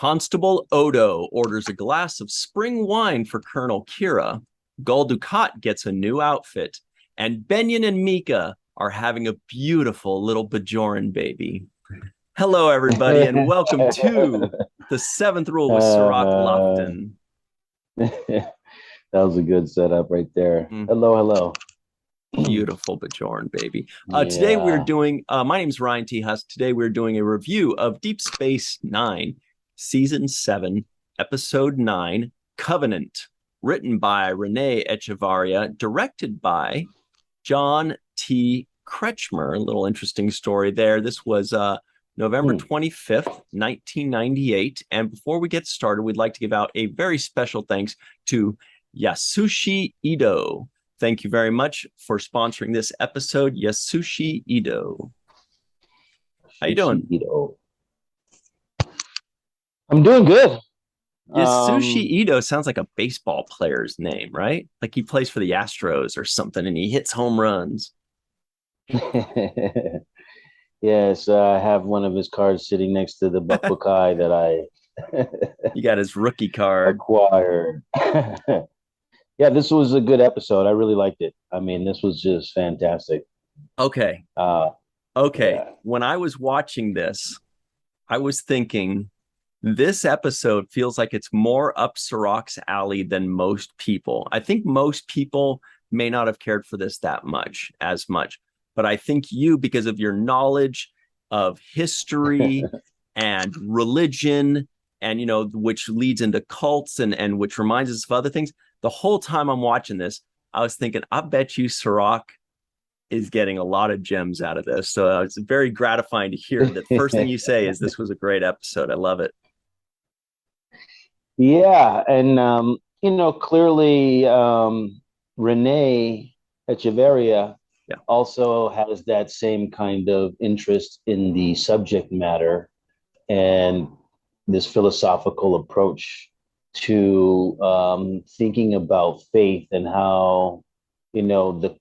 Constable Odo orders a glass of spring wine for Colonel Kira. Gul Dukat gets a new outfit. And Benyon and Mika are having a beautiful little Bajoran baby. Hello, everybody, and welcome to the seventh rule with Cirroc Lofton. That was a good setup right there. Hello, hello. Beautiful Bajoran baby. Today we're doing, my name is Ryan T. Husk. Today we're doing a review of Deep Space Nine, Season 7, Episode 9, Covenant, written by Renee Echevarria, directed by John T. Kretschmer. A little interesting story there. This was November 25th, 1998. And before we get started, we'd like to give out a very special thanks to Yasushi Ido. Thank you very much for sponsoring this episode, Yasushi Ido. How you doing? Ido. I'm doing good. Yasushi Ido sounds like a baseball player's name, right? Like he plays for the Astros or something and he hits home runs. Yes, I have one of his cards sitting next to the Buckeye that I You got his rookie card. Acquired. Yeah, this was a good episode. I really liked it. I mean, this was just fantastic. Okay. Yeah. When I was watching this, I was thinking this episode feels like it's more up Cirroc's alley than most people. I think most people may not have cared for this as much. But I think you, because of your knowledge of history and religion, and, you know, which leads into cults and which reminds us of other things. The whole time I'm watching this, I was thinking, I bet you Cirroc is getting a lot of gems out of this. So it's very gratifying to hear that the first thing you say is this was a great episode. I love it. Yeah. And, clearly Renee Echevarria also has that same kind of interest in the subject matter and this philosophical approach to thinking about faith and how, the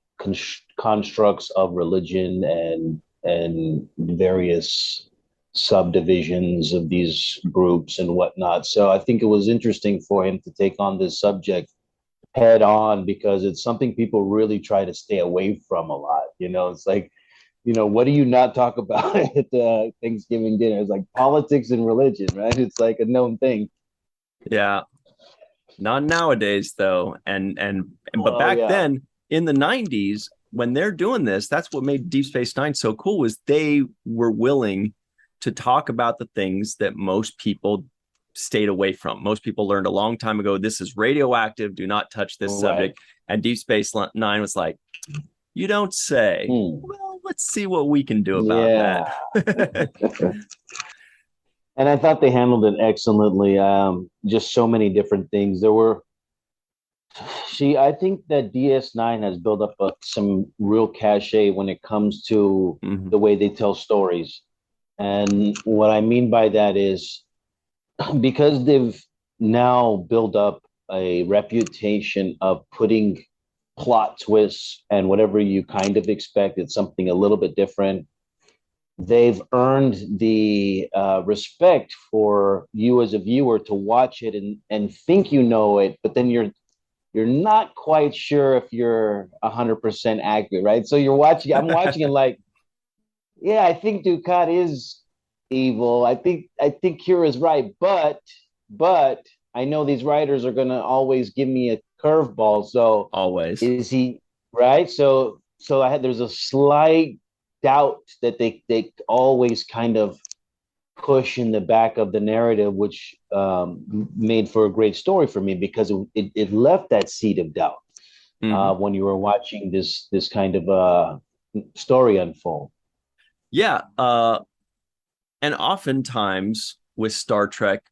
constructs of religion and various subdivisions of these groups and whatnot. So I think it was interesting for him to take on this subject head on because it's something people really try to stay away from a lot. It's like, what do you not talk about at Thanksgiving dinner? It's like politics and religion, right? It's like a known thing. Yeah. Not nowadays, though. But back then in the 90s, when they're doing this, that's what made Deep Space Nine so cool, was they were willing to talk about the things that most people stayed away from. Most people learned a long time ago, this is radioactive, do not touch this subject. And Deep Space Nine was like, you don't say. Well, let's see what we can do about that. And I thought they handled it excellently. Just so many different things. I think that DS9 has built up some real cachet when it comes to the way they tell stories. And what I mean by that is because they've now built up a reputation of putting plot twists and whatever you kind of expect, it's something a little bit different. They've earned the respect for you as a viewer to watch it and think you know it, but then you're not quite sure if you're 100% accurate, right? So I'm watching it like, yeah, I think Dukat is evil. I think Kira's right, but I know these writers are gonna always give me a curveball. So always is he right? So there's a slight doubt that they always kind of push in the back of the narrative, which made for a great story for me because it left that seed of doubt when you were watching this kind of story unfold. Yeah. And oftentimes with Star Trek,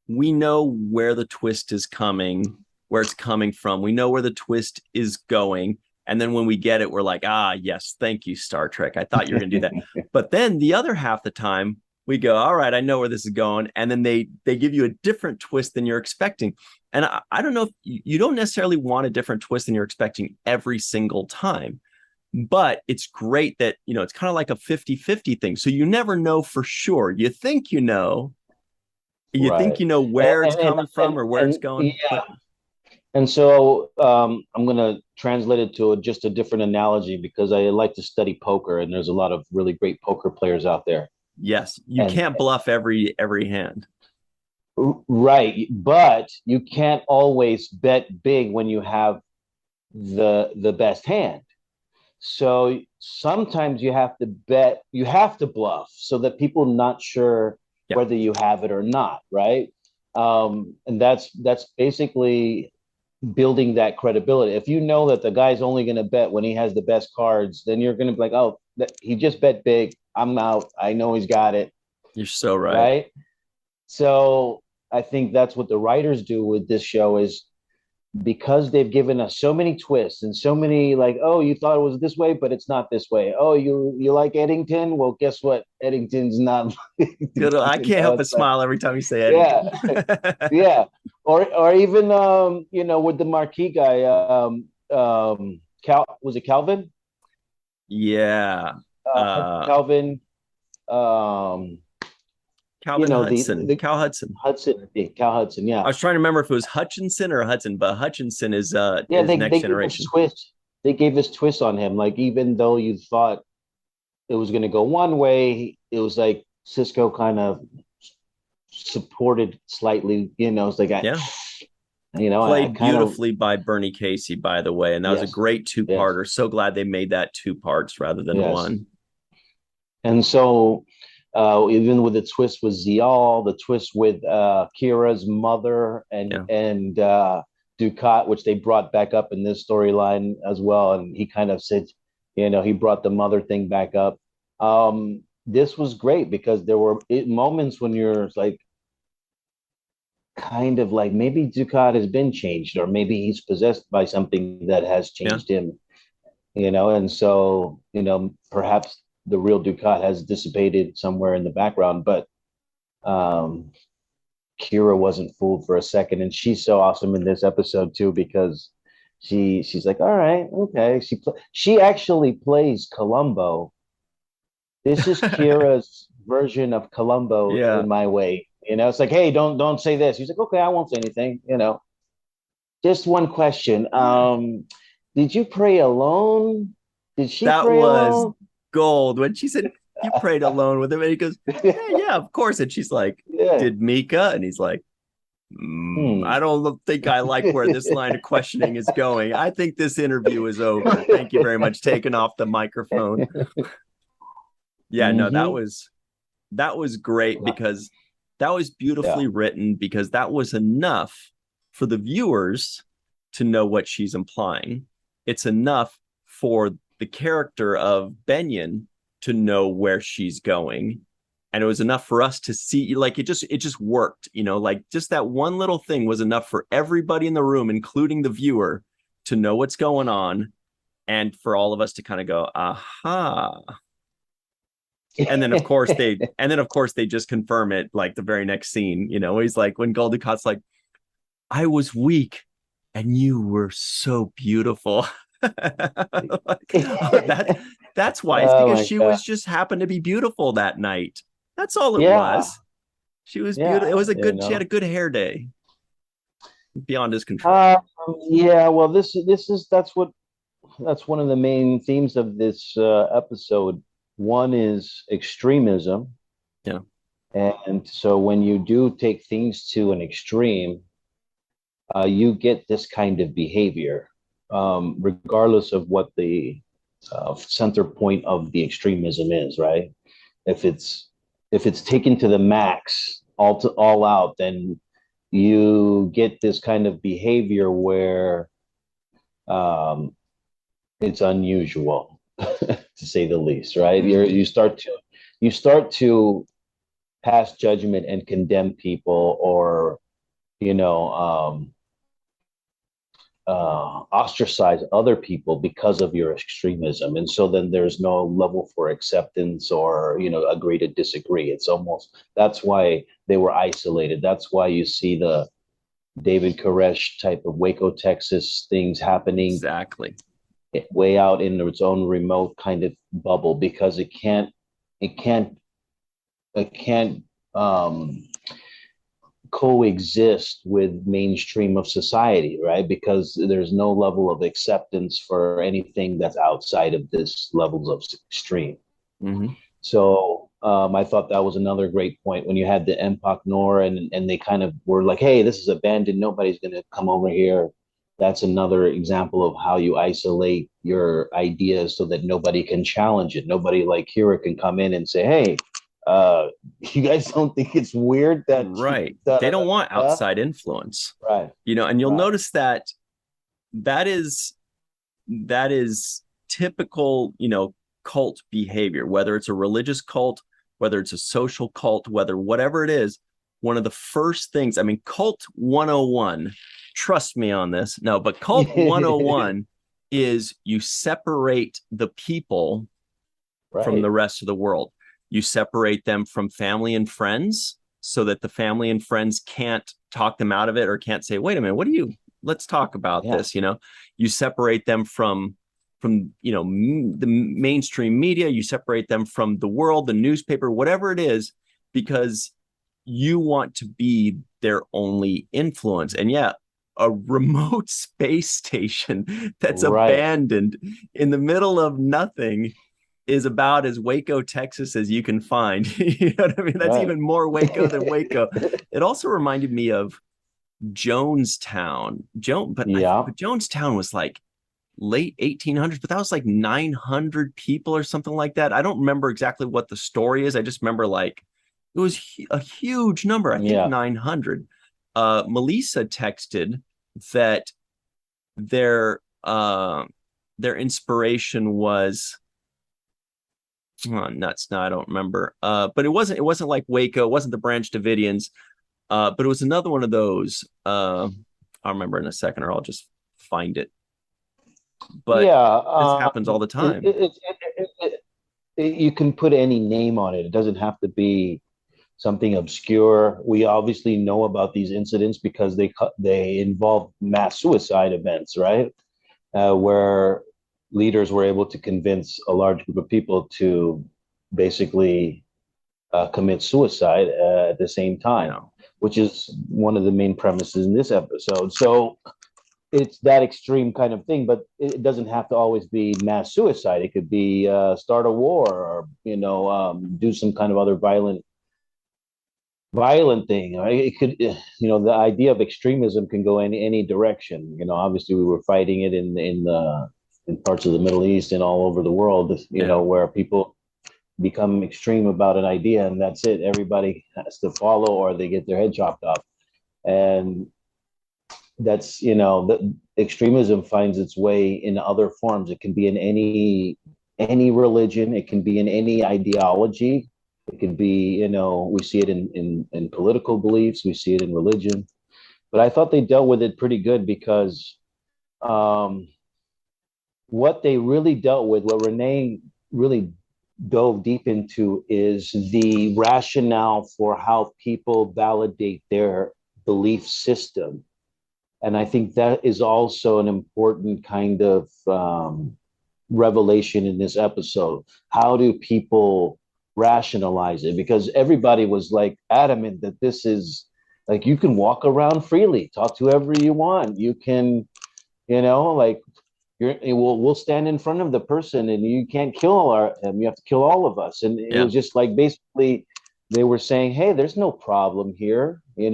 we know where the twist is coming, where it's coming from. We know where the twist is going. And then when we get it, we're like, yes, thank you, Star Trek. I thought you were going to do that. But then the other half the time, we go, all right, I know where this is going. And then they give you a different twist than you're expecting. And I don't know if you don't necessarily want a different twist than you're expecting every single time. But it's great that, it's kind of like a 50-50 thing. So you never know for sure. You think you know, You think you know where it's coming from or where it's going, yeah. but And so I'm going to translate it to just a different analogy because I like to study poker, and there's a lot of really great poker players out there. yes, you And can't bluff every hand. right, but you can't always bet big when you have the best hand. So sometimes you have to bet, you have to bluff so that people are not sure whether you have it or not, right? And that's basically building that credibility. If you know that the guy's only going to bet when he has the best cards, then you're going to be like, oh, he just bet big. I'm out. I know he's got it. You're so right. Right. So I think that's what the writers do with this show is because they've given us so many twists and so many like, oh, you thought it was this way, but it's not this way. Oh, you like Eddington? Well, guess what? Eddington's not. Good. I can't help but smile every time you say Eddington. Yeah, yeah. Or even with the marquee guy, was it Calvin? Yeah, Calvin. Calvin Hudson. Cal Hudson. Cal Hudson, yeah. I was trying to remember if it was Hutchinson or Hudson, but Hutchinson is Next Generation. They gave this twist on him. Like, even though you thought it was going to go one way, it was like Sisko kind of supported slightly, it's like, played beautifully by Bernie Casey, by the way. And that was a great two-parter. Yes. So glad they made that two parts rather than one. And so even with the twist with Zial, the twist with Kira's mother and Ducat, which they brought back up in this storyline as well. And he kind of said, he brought the mother thing back up. This was great because there were moments when you're like, kind of like maybe Ducat has been changed, or maybe he's possessed by something that has changed him, and so, perhaps the real Ducat has dissipated somewhere in the background, but Kira wasn't fooled for a second. And she's so awesome in this episode too, because she's like, all right, okay. She actually plays Columbo. This is Kira's version of Columbo in my way. It's like, hey, don't say this. He's like, okay, I won't say anything. Just one question. Did you pray alone? Did she pray alone? Gold when she said you prayed alone with him, and he goes, yeah, of course. And she's like, did Mika? And he's like, I don't think I like where this line of questioning is going. I think this interview is over. Thank you very much. Taking off the microphone. Yeah, no, that was great because that was beautifully written, because that was enough for the viewers to know what she's implying. It's enough for the character of Benyon to know where she's going. And it was enough for us to see, like, it just worked, like just that one little thing was enough for everybody in the room, including the viewer, to know what's going on. And for all of us to kind of go, aha. And then of course they just confirm it, like the very next scene, he's like, when Gul Dukat's like, I was weak and you were so beautiful. That's why. It's because she was just happened to be beautiful that night. That's all it was. She was beautiful. It was she had a good hair day. Beyond his control. Well, that's one of the main themes of this episode. One is extremism. Yeah. And so when you do take things to an extreme, you get this kind of behavior, regardless of what the center point of the extremism is, right? If it's taken to the max, all out, then you get this kind of behavior where it's unusual. To say the least, right? You start to pass judgment and condemn people, or ostracize other people because of your extremism, and so then there's no level for acceptance or agree to disagree. That's why they were isolated. That's why you see the David Koresh type of Waco, Texas things happening. Exactly. Way out in its own remote kind of bubble, because it can't coexist with mainstream of society, right? Because there's no level of acceptance for anything that's outside of this levels of extreme. Mm-hmm. So I thought that was another great point when you had the Mohamed Noor and they kind of were like, hey, this is abandoned. Nobody's going to come over here. That's another example of how you isolate your ideas so that nobody can challenge it. Nobody like Kira can come in and say, hey, you guys don't think it's weird that right. da, They da, don't da, want da? outside influence. Right. You know, and you'll Right. notice that is typical, you know, cult behavior, whether it's a religious cult, whether it's a social cult, whatever it is. One of the first things, I mean, cult 101, trust me on this. No, but cult 101 is you separate the people from the Right. rest of the world. You separate them from family and friends so that the family and friends can't talk them out of it or can't say, wait a minute, let's talk about Yeah. this. You know, you separate them from you know, the mainstream media, you separate them from the world, the newspaper, whatever it is, because you want to be their only influence. And yeah, a remote space station that's Right. abandoned in the middle of nothing is about as Waco, Texas as you can find. You know what I mean? That's Right. even more Waco than Waco. It also reminded me of Jonestown. Yeah. But Jonestown was like late 1800s, but that was like 900 people or something like that. I don't remember exactly what the story is. I just remember like it was a huge number. I think Yeah. 900. Malissa texted that their inspiration was nuts. No, I don't remember. But it wasn't like Waco. It wasn't the Branch Davidians. But it was another one of those. I'll remember in a second, or I'll just find it. But Yeah. this happens all the time. You can put any name on it. It doesn't have to be something obscure. We obviously know about these incidents because they involve mass suicide events, right? Where leaders were able to convince a large group of people to basically commit suicide at the same time, which is one of the main premises in this episode. So it's that extreme kind of thing, but it doesn't have to always be mass suicide. It could be start a war or, do some kind of other violent thing. It could, the idea of extremism can go any direction. Obviously we were fighting it in parts of the Middle East and all over the world, where people become extreme about an idea and that's it. Everybody has to follow or they get their head chopped off. And that's, the extremism finds its way in other forms. It can be in any religion. It can be in any ideology. It could be, we see it in political beliefs. We see it in religion. But I thought they dealt with it pretty good because what they really dealt with, what Renee really dove deep into is the rationale for how people validate their belief system. And I think that is also an important kind of revelation in this episode. How do people rationalize it? Because everybody was like adamant that this is like, you can walk around freely, talk to whoever you want. You can, like we'll stand in front of the person and you can't kill him. You have to kill all of us. And it was just like, basically they were saying, hey, there's no problem here, and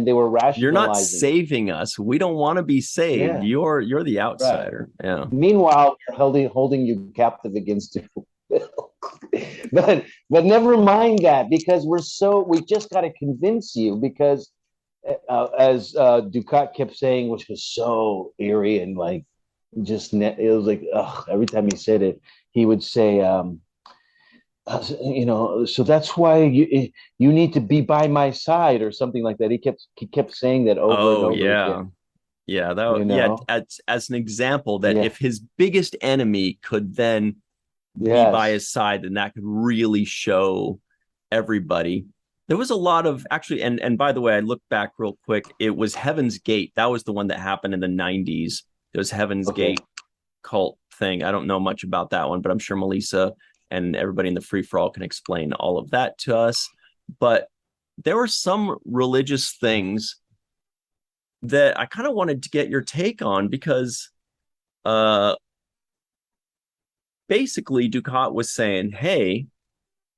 they were rationalizing. You're not saving us. We don't want to be saved. Yeah. You're the outsider. Right. Yeah. Meanwhile, we're holding you captive against your will. but never mind that, because we just got to convince you, because as Ducat kept saying, which was so eerie and like it was like, every time he said it, he would say, so that's why you need to be by my side or something like that. He kept saying that over and over again. Yeah, as an example that if his biggest enemy could then be by his side, then that could really show everybody. There was a lot of actually, and by the way, I looked back real quick. It was Heaven's Gate. That was the one that happened in the 90s. It was Heaven's Gate cult thing. I don't know much about that one, but I'm sure Malissa and everybody in the free for all can explain all of that to us. But there were some religious things that I kind of wanted to get your take on because basically Dukat was saying, hey,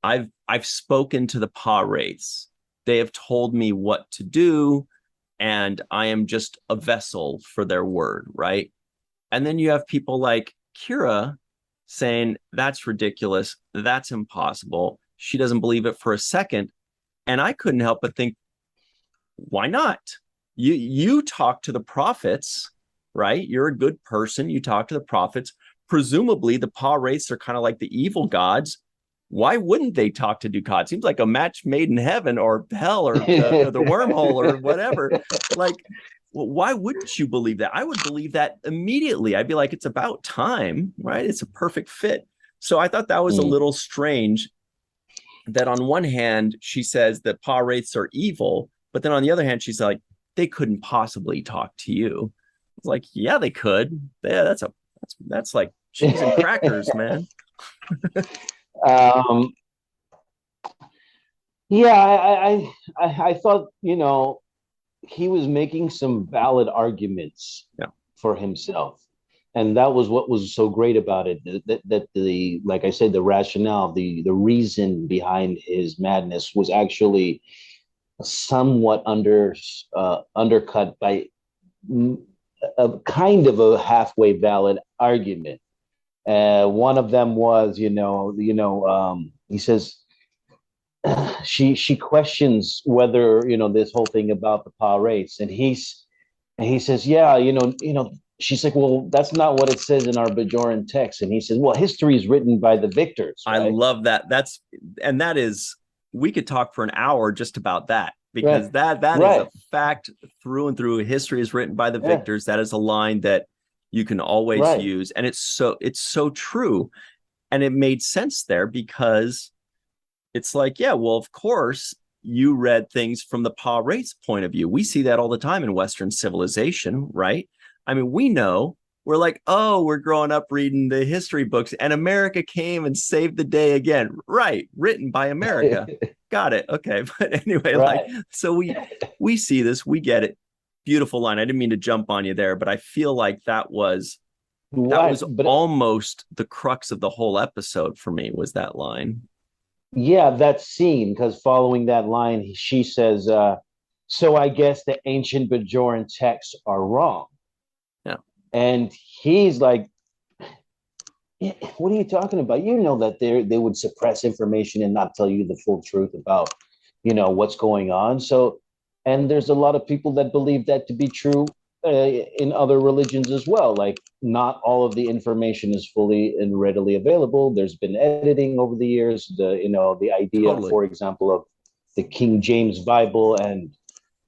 I've spoken to the Pa wraiths. They have told me what to do, and I am just a vessel for their word, right? And then you have people like Kira saying, that's ridiculous. That's impossible. She doesn't believe it for a second. And I couldn't help but think, why not? You talk to the prophets, right? You're a good person. You talk to the prophets. Presumably, the Pa wraiths are kind of like the evil gods. Why wouldn't they talk to Dukat? Seems like a match made in heaven or hell or the wormhole or whatever. Like, well, why wouldn't you believe that? I would believe that immediately. I'd be like, it's about time, right? It's a perfect fit. So I thought that was a little strange that on one hand, she says that Pa wraiths are evil, but then on the other hand, she's like, they couldn't possibly talk to you. It's like, yeah, they could. Yeah, that's like cheese and crackers, man. Yeah, I thought, he was making some valid arguments for himself. And that was what was so great about it, that the, like I said, the rationale, the reason behind his madness was actually somewhat undercut by a kind of a halfway valid argument. One of them was, he says, she questions whether this whole thing about the Pa race, and he says, yeah, she's like, well, that's not what it says in our Bajoran text, and he says, well, history is written by the victors. Right? I love that. That is, we could talk for an hour just about that, because that is a fact through and through. History is written by the victors. That is a line that you can always use, and it's so true, and it made sense there because it's like, yeah, well, of course, you read things from the Pa wraith's point of view. We see that all the time in Western civilization, right? I mean, we know, we're like, oh, we're growing up reading the history books, and America came and saved the day again. Right, written by America. Got it. Okay, but anyway, like, so we see this, we get it. Beautiful line. I didn't mean to jump on you there, but I feel like that was almost the crux of the whole episode for me, was that line. Yeah, that scene, because following that line, she says, so I guess the ancient Bajoran texts are wrong. Yeah. And he's like, what are you talking about? You know that they would suppress information and not tell you the full truth about, what's going on. So, and there's a lot of people that believe that to be true in other religions as well. Like, not all of the information is fully and readily available. There's been editing over the years. The idea, for example, of the King James Bible and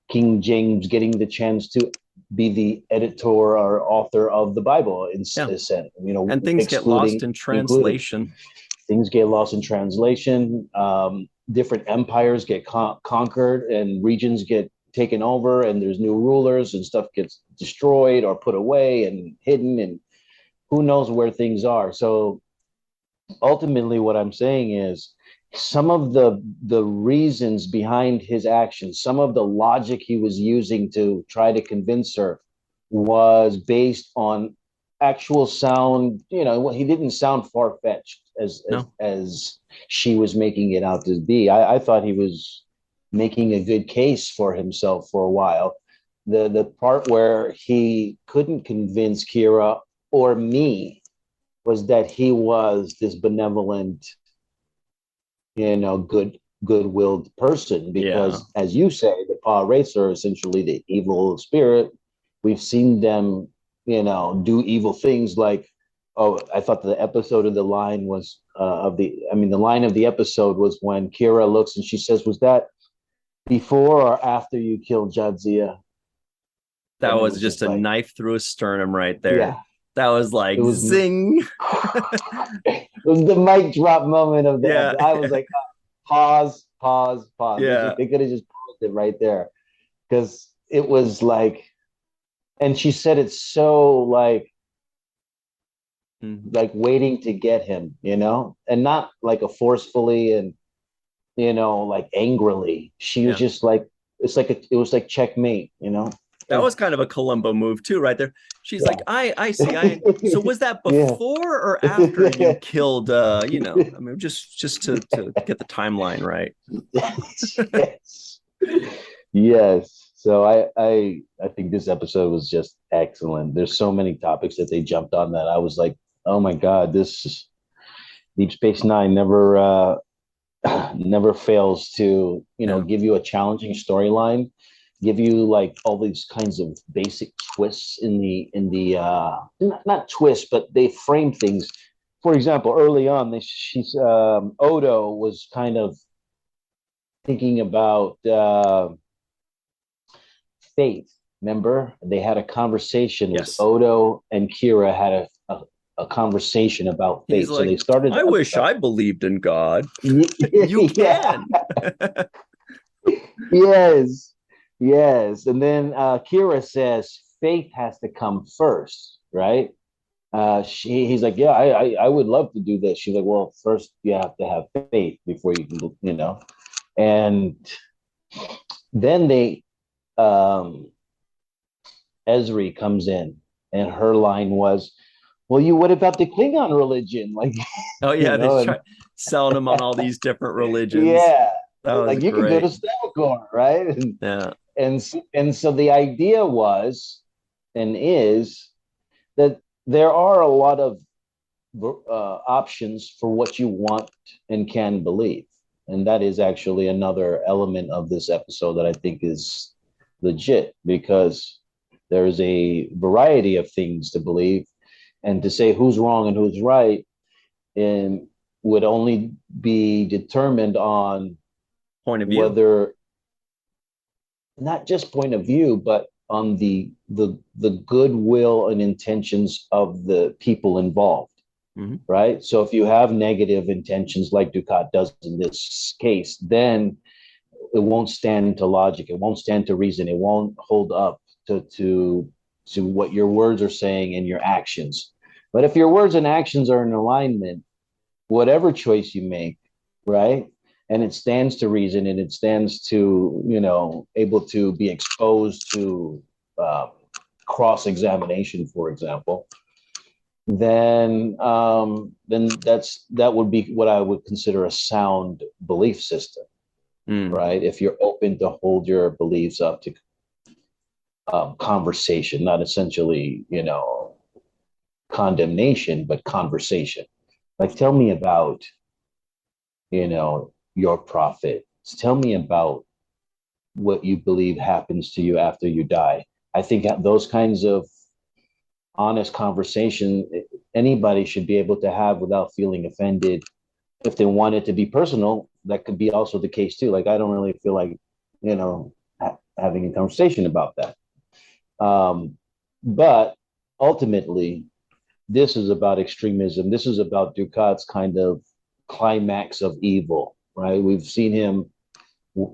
King James getting the chance to be the editor or author of the Bible in a sense. And things get lost in translation. Things get lost in translation. Different empires get conquered and regions get taken over, and there's new rulers, and stuff gets destroyed or put away and hidden, and who knows where things are. So ultimately what I'm saying is, some of the reasons behind his actions, some of the logic he was using to try to convince her, was based on actual sound. He didn't sound far-fetched as she was making it out to be. I thought he was making a good case for himself for a while. The part where he couldn't convince Kira or me was that he was this benevolent, good-willed person, because as you say, the Pa wraiths are essentially the evil spirit. We've seen them, do evil things. Like, I thought the episode of the line was the line of the episode was when Kira looks and she says, was that before or after you killed Jadzia? That was just a knife through a sternum right there. Yeah. That was like, zing. It was the mic drop moment of the episode. I was like, pause. Yeah. They could have just paused it right there, because it was like, and she said it's so like waiting to get him, and not like a forcefully, and like angrily. She was just like, it was like checkmate, That was kind of a Columbo move too, right there. She's like, I see. So was that before or after you killed? I mean, just to get the timeline right. Yes. Yes. So I think this episode was just excellent. There's so many topics that they jumped on that I was like, oh my God, this Deep Space Nine never fails to give you a challenging storyline, give you like all these kinds of basic twists in the not twists, but they frame things. For example, early on, she's Odo was kind of thinking about fate. Remember, they had a conversation. Yes. Odo and Kira had a conversation about fate. So they started. I wish I believed in God. You can. Yes. And then Kira says faith has to come first, right? He's like, yeah, I would love to do this. She's like, well, first you have to have faith before you can, And then Ezri comes in, and her line was, well, what about the Klingon religion? Like, oh yeah, they're selling them on all these different religions. Yeah, like you can go to Stelkor, right? And so the idea was and is that there are a lot of options for what you want and can believe, and that is actually another element of this episode that I think is legit, because there is a variety of things to believe, and to say who's wrong and who's right and would only be determined on point of view, whether not just point of view, but on the goodwill and intentions of the people involved. Mm-hmm. Right. So if you have negative intentions like Dukat does in this case, then it won't stand to logic. It won't stand to reason. It won't hold up to what your words are saying and your actions. But if your words and actions are in alignment, whatever choice you make, right, and it stands to reason, and it stands to, able to be exposed to cross-examination, for example, then that would be what I would consider a sound belief system, right? If you're open to hold your beliefs up to conversation, not essentially, condemnation, but conversation. Like, tell me about, your prophet. Tell me about what you believe happens to you after you die. I think those kinds of honest conversation, anybody should be able to have without feeling offended. If they want it to be personal, that could be also the case too. Like, I don't really feel like, having a conversation about that. But ultimately, this is about extremism. This is about Dukat's kind of climax of evil, right? We've seen him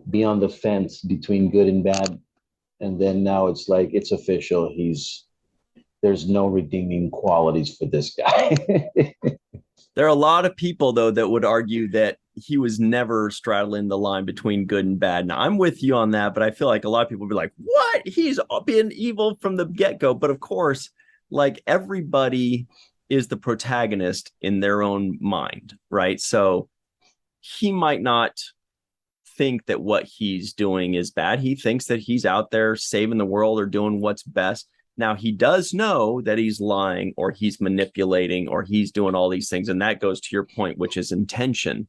be on the fence between good and bad. And then now it's like, it's official. There's no redeeming qualities for this guy. There are a lot of people, though, that would argue that he was never straddling the line between good and bad. Now, I'm with you on that, but I feel like a lot of people would be like, what? He's been evil from the get-go. But of course, like, everybody is the protagonist in their own mind, right? So he might not think that what he's doing is bad. He thinks that he's out there saving the world or doing what's best. Now, he does know that he's lying or he's manipulating or he's doing all these things. And that goes to your point, which is intention.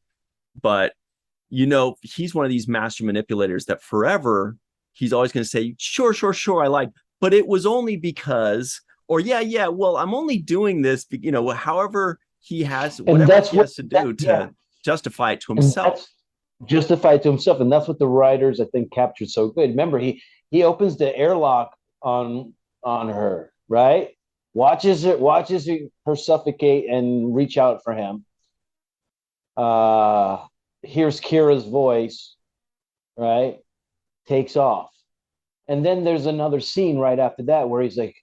But, he's one of these master manipulators that forever, he's always going to say, sure, I lied. But it was only because, or yeah, well, I'm only doing this, however he has, whatever he has to do to justify it to himself. Justify it to himself. And that's what the writers, I think, captured so good. Remember, he opens the airlock on her, right? Watches her suffocate and reach out for him. Hears Kira's voice, right? Takes off. And then there's another scene right after that where he's like,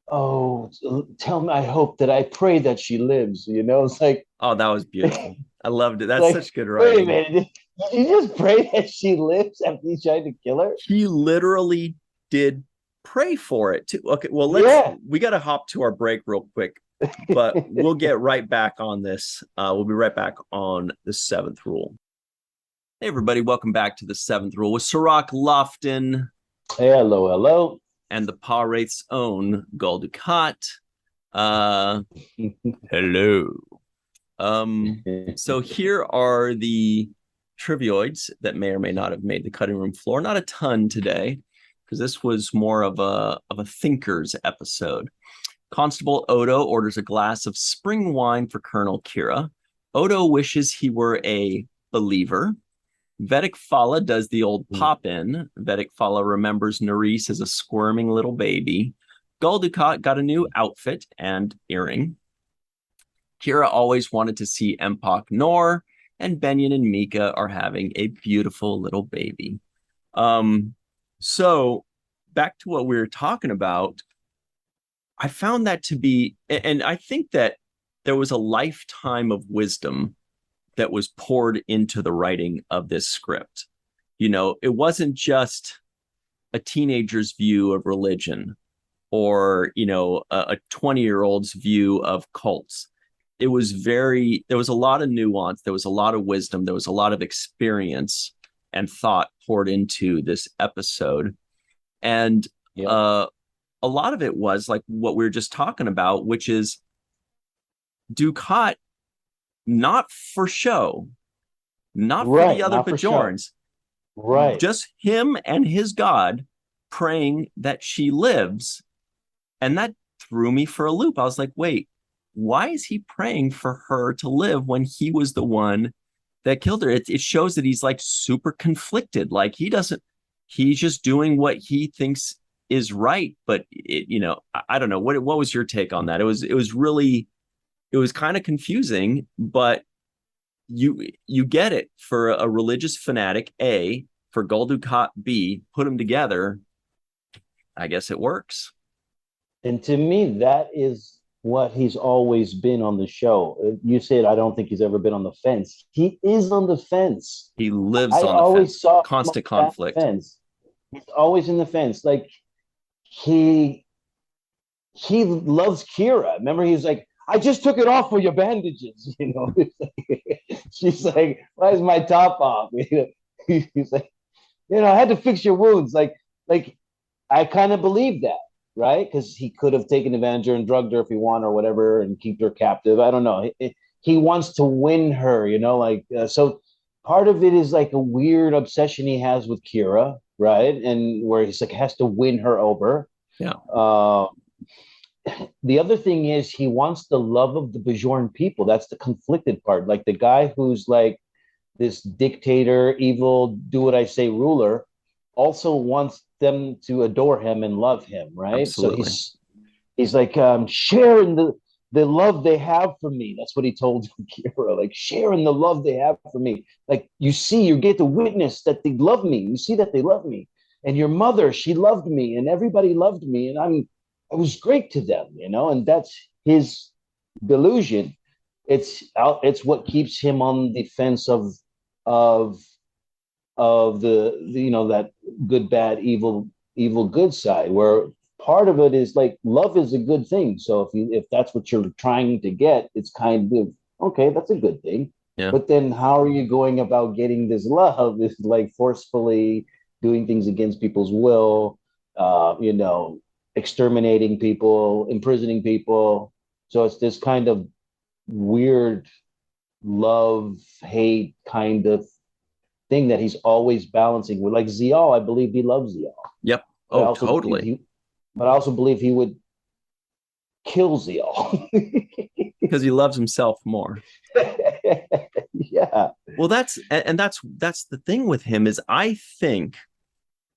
oh, tell me, I pray that she lives. It's like, oh, that was beautiful. I loved it. That's like, such good writing. Wait a minute. Did you just pray that she lives after he tried to kill her? He literally did pray for it too. Okay, well, we got to hop to our break real quick, but we'll get right back on this. We'll be right back on the seventh rule. Hey, everybody, welcome back to the seventh rule with Cirroc, Lofton. Hello, hello. And the Pa-Wraith's own Gul Dukat. Hello. So here are the trivioids that may or may not have made the cutting room floor. Not a ton today, because this was more of a thinkers episode. Constable Odo orders a glass of spring wine for Colonel Kira. Odo wishes he were a believer. Vedic Fala does the old pop-in. Vedic Fala remembers Nerys as a squirming little baby. Gul Dukat got a new outfit and earring. Kira always wanted to see Mohamed Noor, and Benyon and Mika are having a beautiful little baby. So back to what we were talking about, I found that to be, and I think that there was a lifetime of wisdom that was poured into the writing of this script. You know, it wasn't just a teenager's view of religion or, you know, a 20-year-old's view of cults. It was there was a lot of nuance, there was a lot of wisdom, there was a lot of experience and thought poured into this episode. And a lot of it was like what we were just talking about, which is Dukat, not for show, not for the other Bajorans, right? Just him and his God praying that she lives. And that threw me for a loop. I was like, wait, why is he praying for her to live when he was the one that killed her? It shows that he's like super conflicted. Like he's just doing what he thinks is right. But I don't know. What was your take on that? It was kind of confusing, but you get it. For a religious fanatic, A, for Gul Dukat, B, put them together, I guess it works. And to me, that is what he's always been on the show. You said, I don't think he's ever been on the fence. He is on the fence. He lives on the fence. Saw constant conflict. Fence. He's always in the fence. Like he loves Kira. Remember, he's like, I just took it off for your bandages. You know, she's like, why is my top off? He's like, I had to fix your wounds. Like I kind of believe that, right? Because he could have taken advantage of her and drugged her if he wanted or whatever and keep her captive. I don't know. He wants to win her, so part of it is like a weird obsession he has with Kira, right? And where he's like, has to win her over. Yeah. The other thing is he wants the love of the Bajoran people. That's the conflicted part. Like the guy who's like this dictator, evil, do what I say ruler also wants them to adore him and love him, right? Absolutely. So he's like sharing the love they have for me. That's what he told Kira, like sharing the love they have for me. Like you get to witness that they love me. You see that they love me. And your mother, she loved me, and everybody loved me, and I was great to them, and that's his delusion. It's what keeps him on the fence of the that good, bad, evil, good side, where part of it is like love is a good thing. So if that's what you're trying to get, it's kind of okay, that's a good thing. Yeah. But then how are you going about getting this love? Is like forcefully doing things against people's will, exterminating people, imprisoning people. So it's this kind of weird love, hate kind of thing that he's always balancing with. Like Zial, I believe he loves Zial. Yep. Oh, totally. But I also believe he would kill Zial. Because he loves himself more. Yeah. Well, that's the thing with him is I think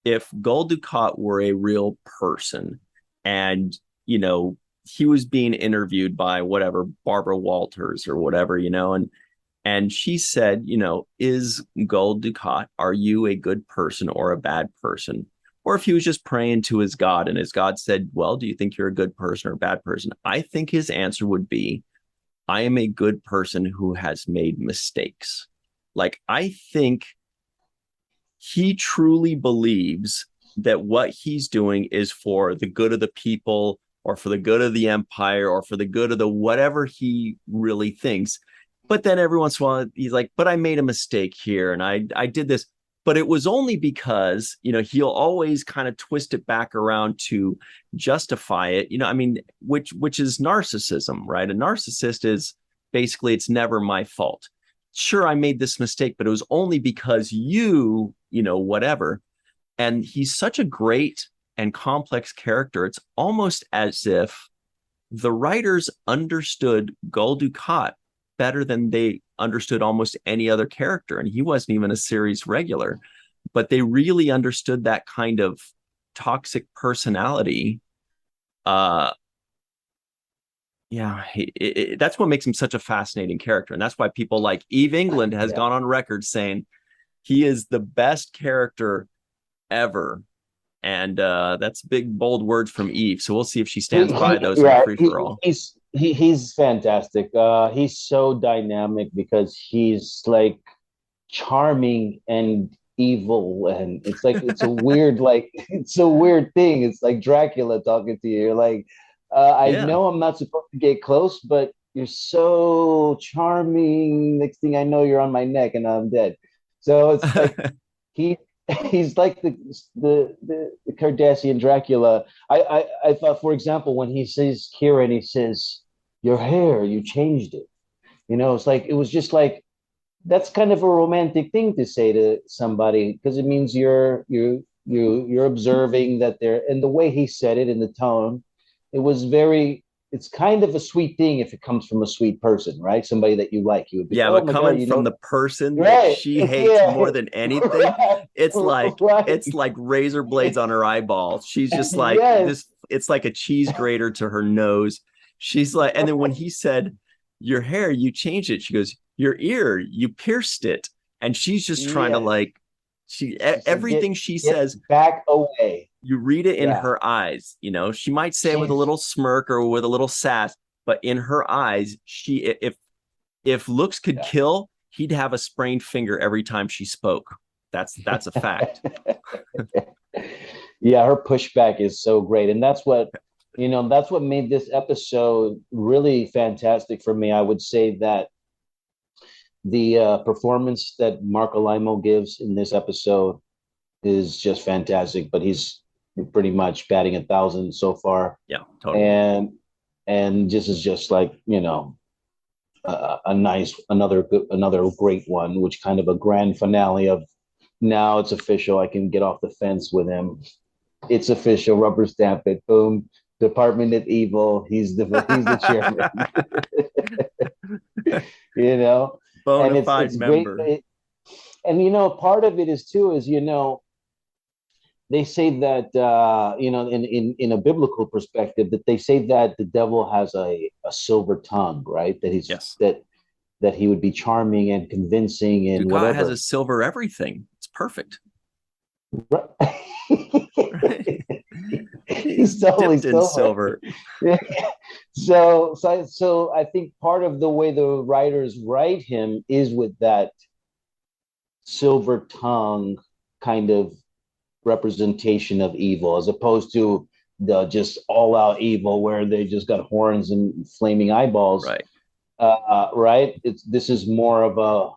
if Gul Dukat were a real person and, he was being interviewed by whatever, Barbara Walters or whatever, and she said, is Gul Dukat, are you a good person or a bad person? Or if he was just praying to his God and his God said, well, do you think you're a good person or a bad person? I think his answer would be, I am a good person who has made mistakes. Like, I think he truly believes that what he's doing is for the good of the people, or for the good of the empire, or for the good of the whatever he really thinks. But then every once in a while, he's like, but I made a mistake here, and I did this. But it was only because, he'll always kind of twist it back around to justify it. I mean, which is narcissism, right? A narcissist is basically, it's never my fault. Sure, I made this mistake, but it was only because whatever. And he's such a great and complex character. It's almost as if the writers understood Gul Dukat better than they understood almost any other character. And he wasn't even a series regular, but they really understood that kind of toxic personality. That's what makes him such a fascinating character. And that's why people like Eve England has gone on record saying he is the best character ever. And that's big, bold words from Eve. So we'll see if she stands by those in free for all. He's fantastic. He's so dynamic because he's like charming and evil, and it's a weird it's a weird thing. It's like Dracula talking to you. You're like, I know I'm not supposed to get close, but you're so charming. Next thing I know, you're on my neck and I'm dead. So it's like he's like the Cardassian Dracula. I thought, for example, when he says Kira and he says, "Your hair, you changed it." It's like, it was just like, that's kind of a romantic thing to say to somebody, because it means you're observing that they're, and the way he said it in the tone, it's kind of a sweet thing if it comes from a sweet person, right? Somebody that you like. You would be, but coming from the person that she hates more than anything, it's like razor blades on her eyeballs. She's just like this. It's like a cheese grater to her nose. She's like, and then when he said, "Your hair, you changed it," she goes, "Your ear, you pierced it," and she's just trying to everything she says, back away. You read it in her eyes. She might say it with a little smirk or with a little sass, but in her eyes, if looks could kill, he'd have a sprained finger every time she spoke. That's a fact. Her pushback is so great, and that's what made this episode really fantastic for me. I would say that the performance that Mark Alaimo gives in this episode is just fantastic, but he's pretty much batting 1,000 so far. Yeah, totally. And this is just like, another great one, which kind of a grand finale of, now it's official, I can get off the fence with him. It's official, rubber stamp it, boom, Department of Evil, he's the chairman. Bona fide member. Great. And part of it is they say that in a biblical perspective, that they say that the devil has a silver tongue, right? That he's that he would be charming and convincing and Dukat whatever. Has a silver everything. It's perfect. Right. He's totally dipped in silver. So I think part of the way the writers write him is with that silver tongue kind of representation of evil, as opposed to the just all-out evil where they just got horns and flaming eyeballs. Right. Right. This is more of a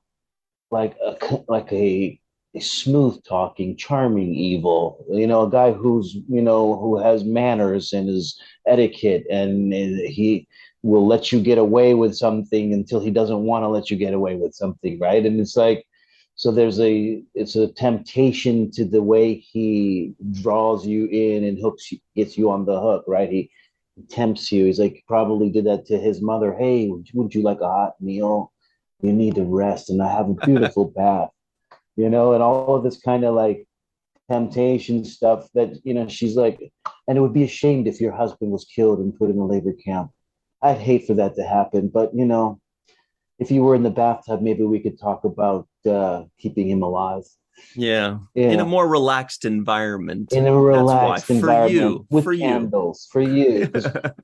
smooth talking, charming evil. A guy who has manners and is etiquette, and he will let you get away with something until he doesn't want to let you get away with something, right? And it's like, so it's a temptation to the way he draws you in and gets you on the hook, right? He tempts you. He's like, probably did that to his mother. Hey, would you like a hot meal? You need to rest, and I have a beautiful bath, and all of this kind of like temptation stuff that, she's like, and it would be ashamed if your husband was killed and put in a labor camp. I'd hate for that to happen, but if you were in the bathtub, maybe we could talk about keeping him alive. Yeah. In a more relaxed environment. In a relaxed environment with for candles. For you.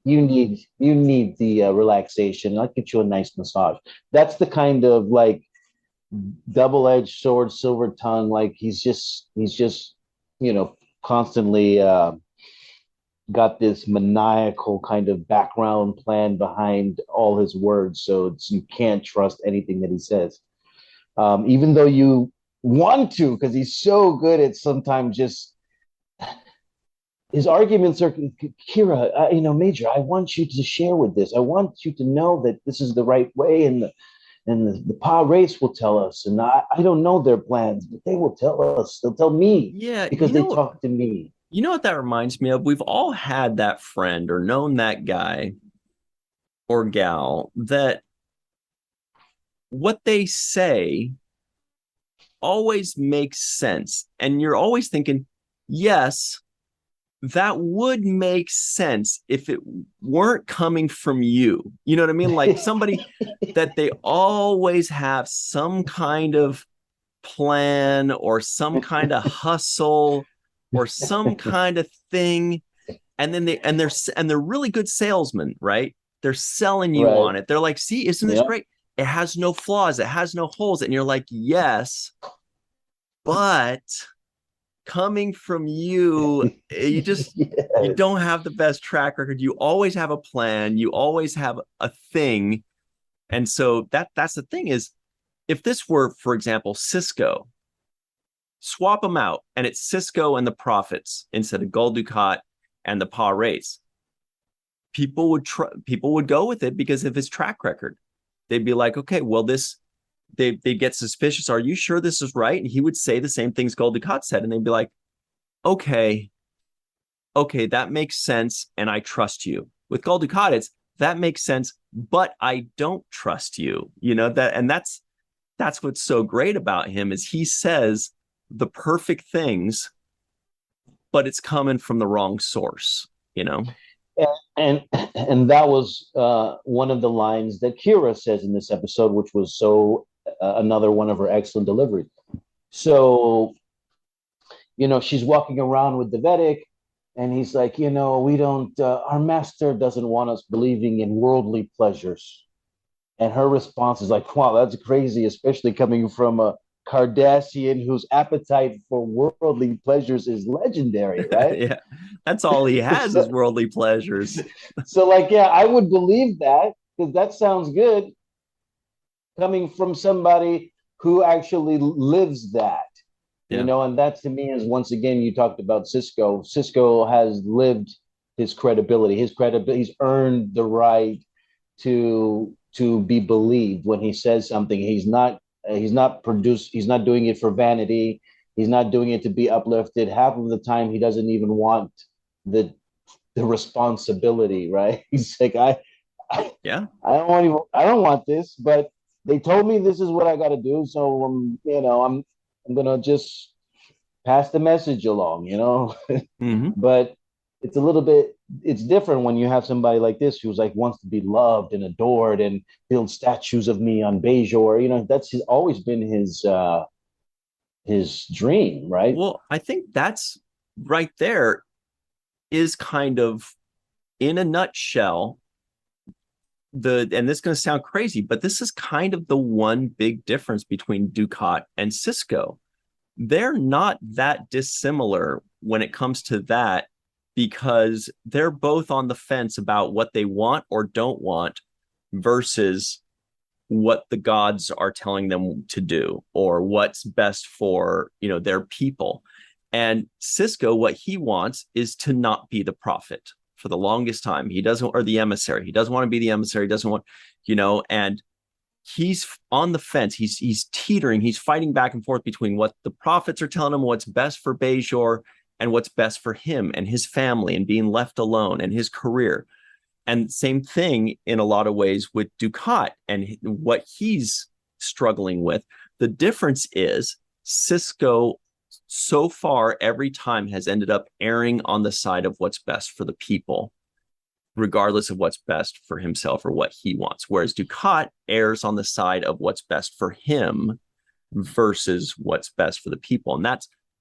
you need the relaxation. I'll get you a nice massage. That's the kind of like double-edged sword, silver tongue. Like he's just, constantly got this maniacal kind of background plan behind all his words. So you can't trust anything that he says. Even though you want to, because he's so good at sometimes just his arguments are, Kira, Major, I want you to share with this. I want you to know that this is the right way, and the Pa race will tell us. And I don't know their plans, but they will tell us. They'll tell me, because they talk to me. You know what that reminds me of? We've all had that friend or known that guy or gal that what they say always makes sense. And you're always thinking, yes, that would make sense if it weren't coming from you. You know what I mean? Like somebody that they always have some kind of plan or some kind of hustle or some kind of thing. And then they're really good salesmen, right? They're selling you on it. They're like, see, isn't this great? It has no flaws. It has no holes. And you're like, yes, but coming from you, you just, you don't have the best track record. You always have a plan. You always have a thing. And so that's the thing is, if this were, for example, Sisko, swap them out and it's Sisko and the Prophets instead of Gul Dukat and the Pa race, people would go with it because of his track record. They'd be like, okay, well, they get suspicious. Are you sure this is right? And he would say the same things Gul Dukat said, and they'd be like, okay, that makes sense, and I trust you. With Gul Dukat, it's that makes sense, but I don't trust you. That's what's so great about him is he says the perfect things, but it's coming from the wrong source. And that was one of the lines that Kira says in this episode, which was so another one of her excellent deliveries. So, she's walking around with the Vedic, and he's like, we don't, our master doesn't want us believing in worldly pleasures. And her response is like, wow, that's crazy, especially coming from a Cardassian whose appetite for worldly pleasures is legendary, right? Yeah, that's all he has is worldly pleasures. So, I would believe that, because that sounds good coming from somebody who actually lives that. And that to me is, once again, you talked about Sisko. Sisko has lived his credibility. He's earned the right to be believed when he says something. He's not doing it for vanity. He's not doing it to be uplifted. Half of the time he doesn't even want the responsibility, right? He's like, I don't want this, but they told me this is what I got to do, so I'm gonna just pass the message along, Mm-hmm. But it's different when you have somebody like this who's like wants to be loved and adored and build statues of me on Bajor. That's always been his dream, right? Well, I think that's right there is kind of, in a nutshell, and this is going to sound crazy, but this is kind of the one big difference between Dukat and Sisko. They're not that dissimilar when it comes to that, because they're both on the fence about what they want or don't want versus what the gods are telling them to do or what's best for, their people. And Sisko, what he wants is to not be the prophet for the longest time. He doesn't, or the emissary. He doesn't want to be the emissary. He doesn't want, and he's on the fence. He's teetering. He's fighting back and forth between what the prophets are telling him, what's best for Bajor, and what's best for him and his family and being left alone and his career. And same thing in a lot of ways with Dukat and what he's struggling with. The difference is Sisko so far every time has ended up erring on the side of what's best for the people, regardless of what's best for himself or what he wants. Whereas Dukat errs on the side of what's best for him versus what's best for the people. And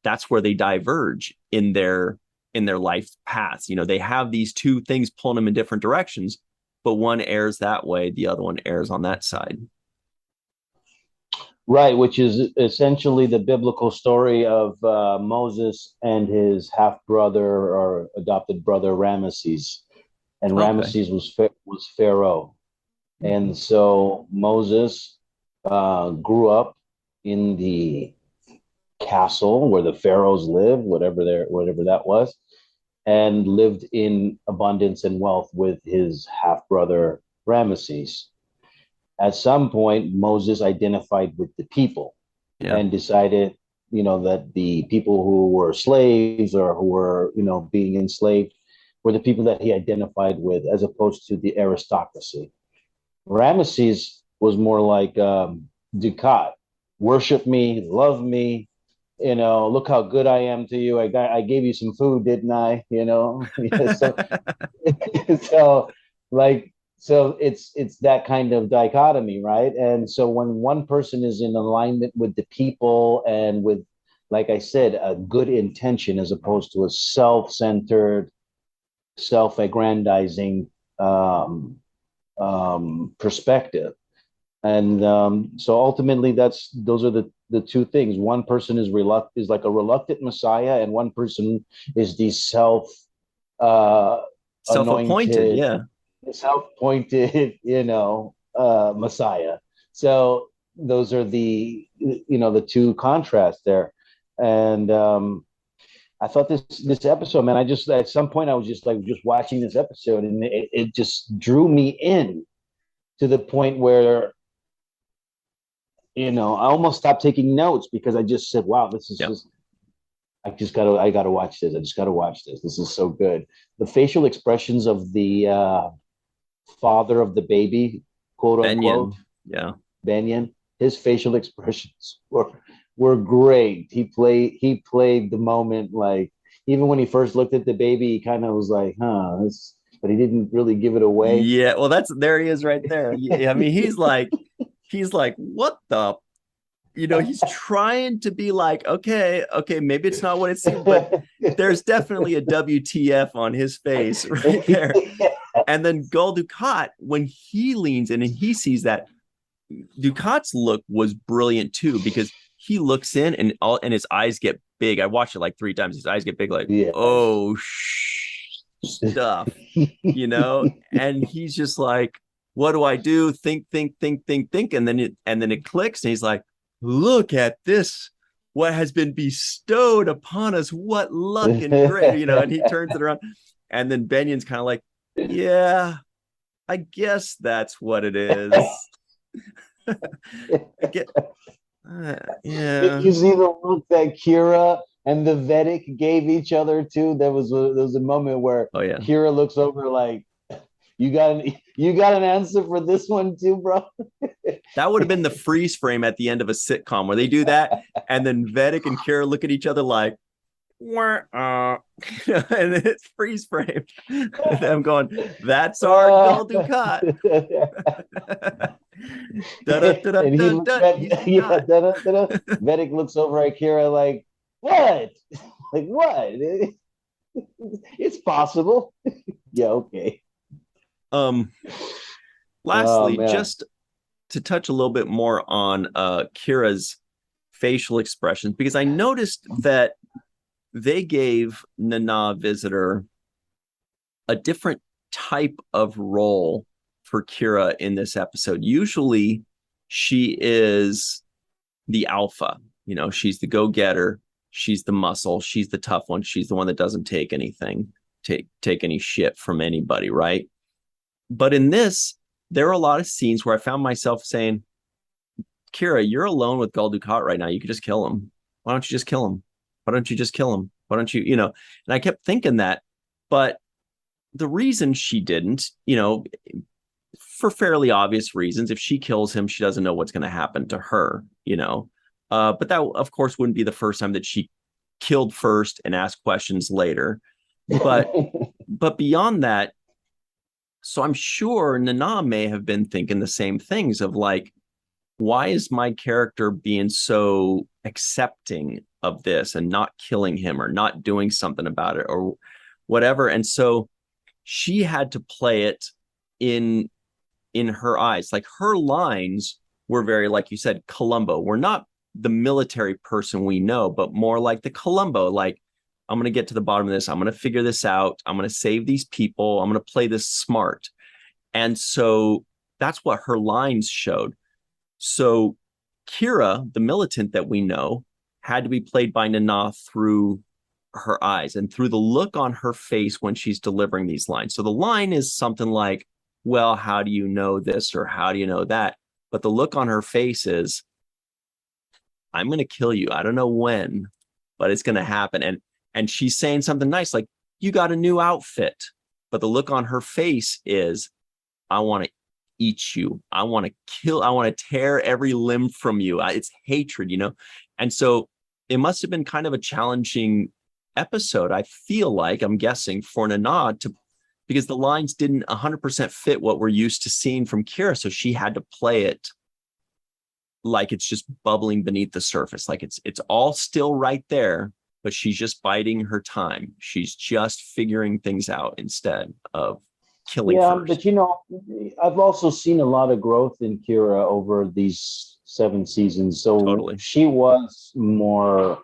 that's where they diverge in their life paths. They have these two things pulling them in different directions, but one errs that way, the other one errs on that side. Right, which is essentially the biblical story of Moses and his half brother or adopted brother Ramesses, and Okay. Ramesses was Pharaoh, and so Moses grew up in the castle where the pharaohs lived, whatever that was, and lived in abundance and wealth with his half brother Ramesses. At some point, Moses identified with the people Yeah. and decided, that the people who were slaves or who were, being enslaved were the people that he identified with, as opposed to the aristocracy. Ramesses was more like Ducat, worship me, love me, look how good I am to you. I gave you some food, didn't I? So so like it's that kind of dichotomy, right? And so when one person is in alignment with the people and with, like I said, a good intention as opposed to a self-centered, self-aggrandizing perspective. And so ultimately those are the two things. One person is like a reluctant messiah, and one person is the uh Self-appointed, anointed, yeah. self-appointed, messiah. So those are the two contrasts there. And I thought this episode, man, I just at some point I was just watching this episode, and it just drew me in to the point where I almost stopped taking notes because I just said, wow, this is just, I gotta watch this. I just gotta watch this. This is so good. The facial expressions of the father of the baby, quote unquote, Benyon, his facial expressions were great. He played the moment, like, even when he first looked at the baby, he kind of was like, huh, this, but he didn't really give it away. Yeah, well, there he is right there. I mean, he's like, what the, he's trying to be like, okay, maybe it's not what it seems, but there's definitely a WTF on his face right there. And then Gul Dukat, when he leans in and he sees that, Ducat's look was brilliant too, because he looks in and his eyes get big. I watched it like 3 times. His eyes get big, like, yes. Oh, stuff, and he's just like, what do I do? Think. And then it clicks, and he's like, look at this. What has been bestowed upon us. What luck and great, and he turns it around. And then Benyon's kind of like, yeah, I guess that's what it is. Yeah. Did you see the look that Kira and the Vedic gave each other too? There was a moment where Kira looks over like, you got an answer for this one too, bro. That would have been the freeze frame at the end of a sitcom where they do that, and then Vedic and Kira look at each other like, and it's freeze framed. I'm going, that's our Gul Dukat. And he looks at Vedic looks over at Kira like, what? Like, what? It's possible. Yeah, okay. Lastly, just to touch a little bit more on Kira's facial expressions, because I noticed that they gave Nana Visitor a different type of role for Kira in this episode. Usually she is the alpha, she's the go-getter, she's the muscle, she's the tough one, she's the one that doesn't take anything, take any shit from anybody, right? But in this, there are a lot of scenes where I found myself saying, Kira, you're alone with Gul Dukat right now. You could just kill him. Why don't you just kill him? Why don't you just kill him? Why don't you, and I kept thinking that, but the reason she didn't, for fairly obvious reasons, if she kills him, she doesn't know what's going to happen to her, but that of course wouldn't be the first time that she killed first and asked questions later. But beyond that, so I'm sure Nana may have been thinking the same things of like, why is my character being so accepting of this and not killing him or not doing something about it or whatever? And so she had to play it in her eyes. Like her lines we're very, like you said, Columbo. We're not the military person we know, but more like the Columbo, like, I'm going to get to the bottom of this. I'm going to figure this out. I'm going to save these people. I'm going to play this smart. And so that's what her lines showed. So Kira, the militant that we know, had to be played by Nana through her eyes and through the look on her face when she's delivering these lines. So the line is something like, well, how do you know this or how do you know that? But the look on her face is, I'm going to kill you. I don't know when, but it's going to happen. And she's saying something nice, like, you got a new outfit. But the look on her face is, I want to eat you. I want to kill. I want to tear every limb from you. It's hatred, you know? And so it must have been kind of a challenging episode, I feel like, I'm guessing, for Nana because the lines didn't 100% fit what we're used to seeing from Kira. So she had to play it like it's just bubbling beneath the surface. Like it's all still right there, but she's just biding her time. She's just figuring things out instead of killing first. But you know, I've also seen a lot of growth in Kira over these 7 seasons. So totally. She was more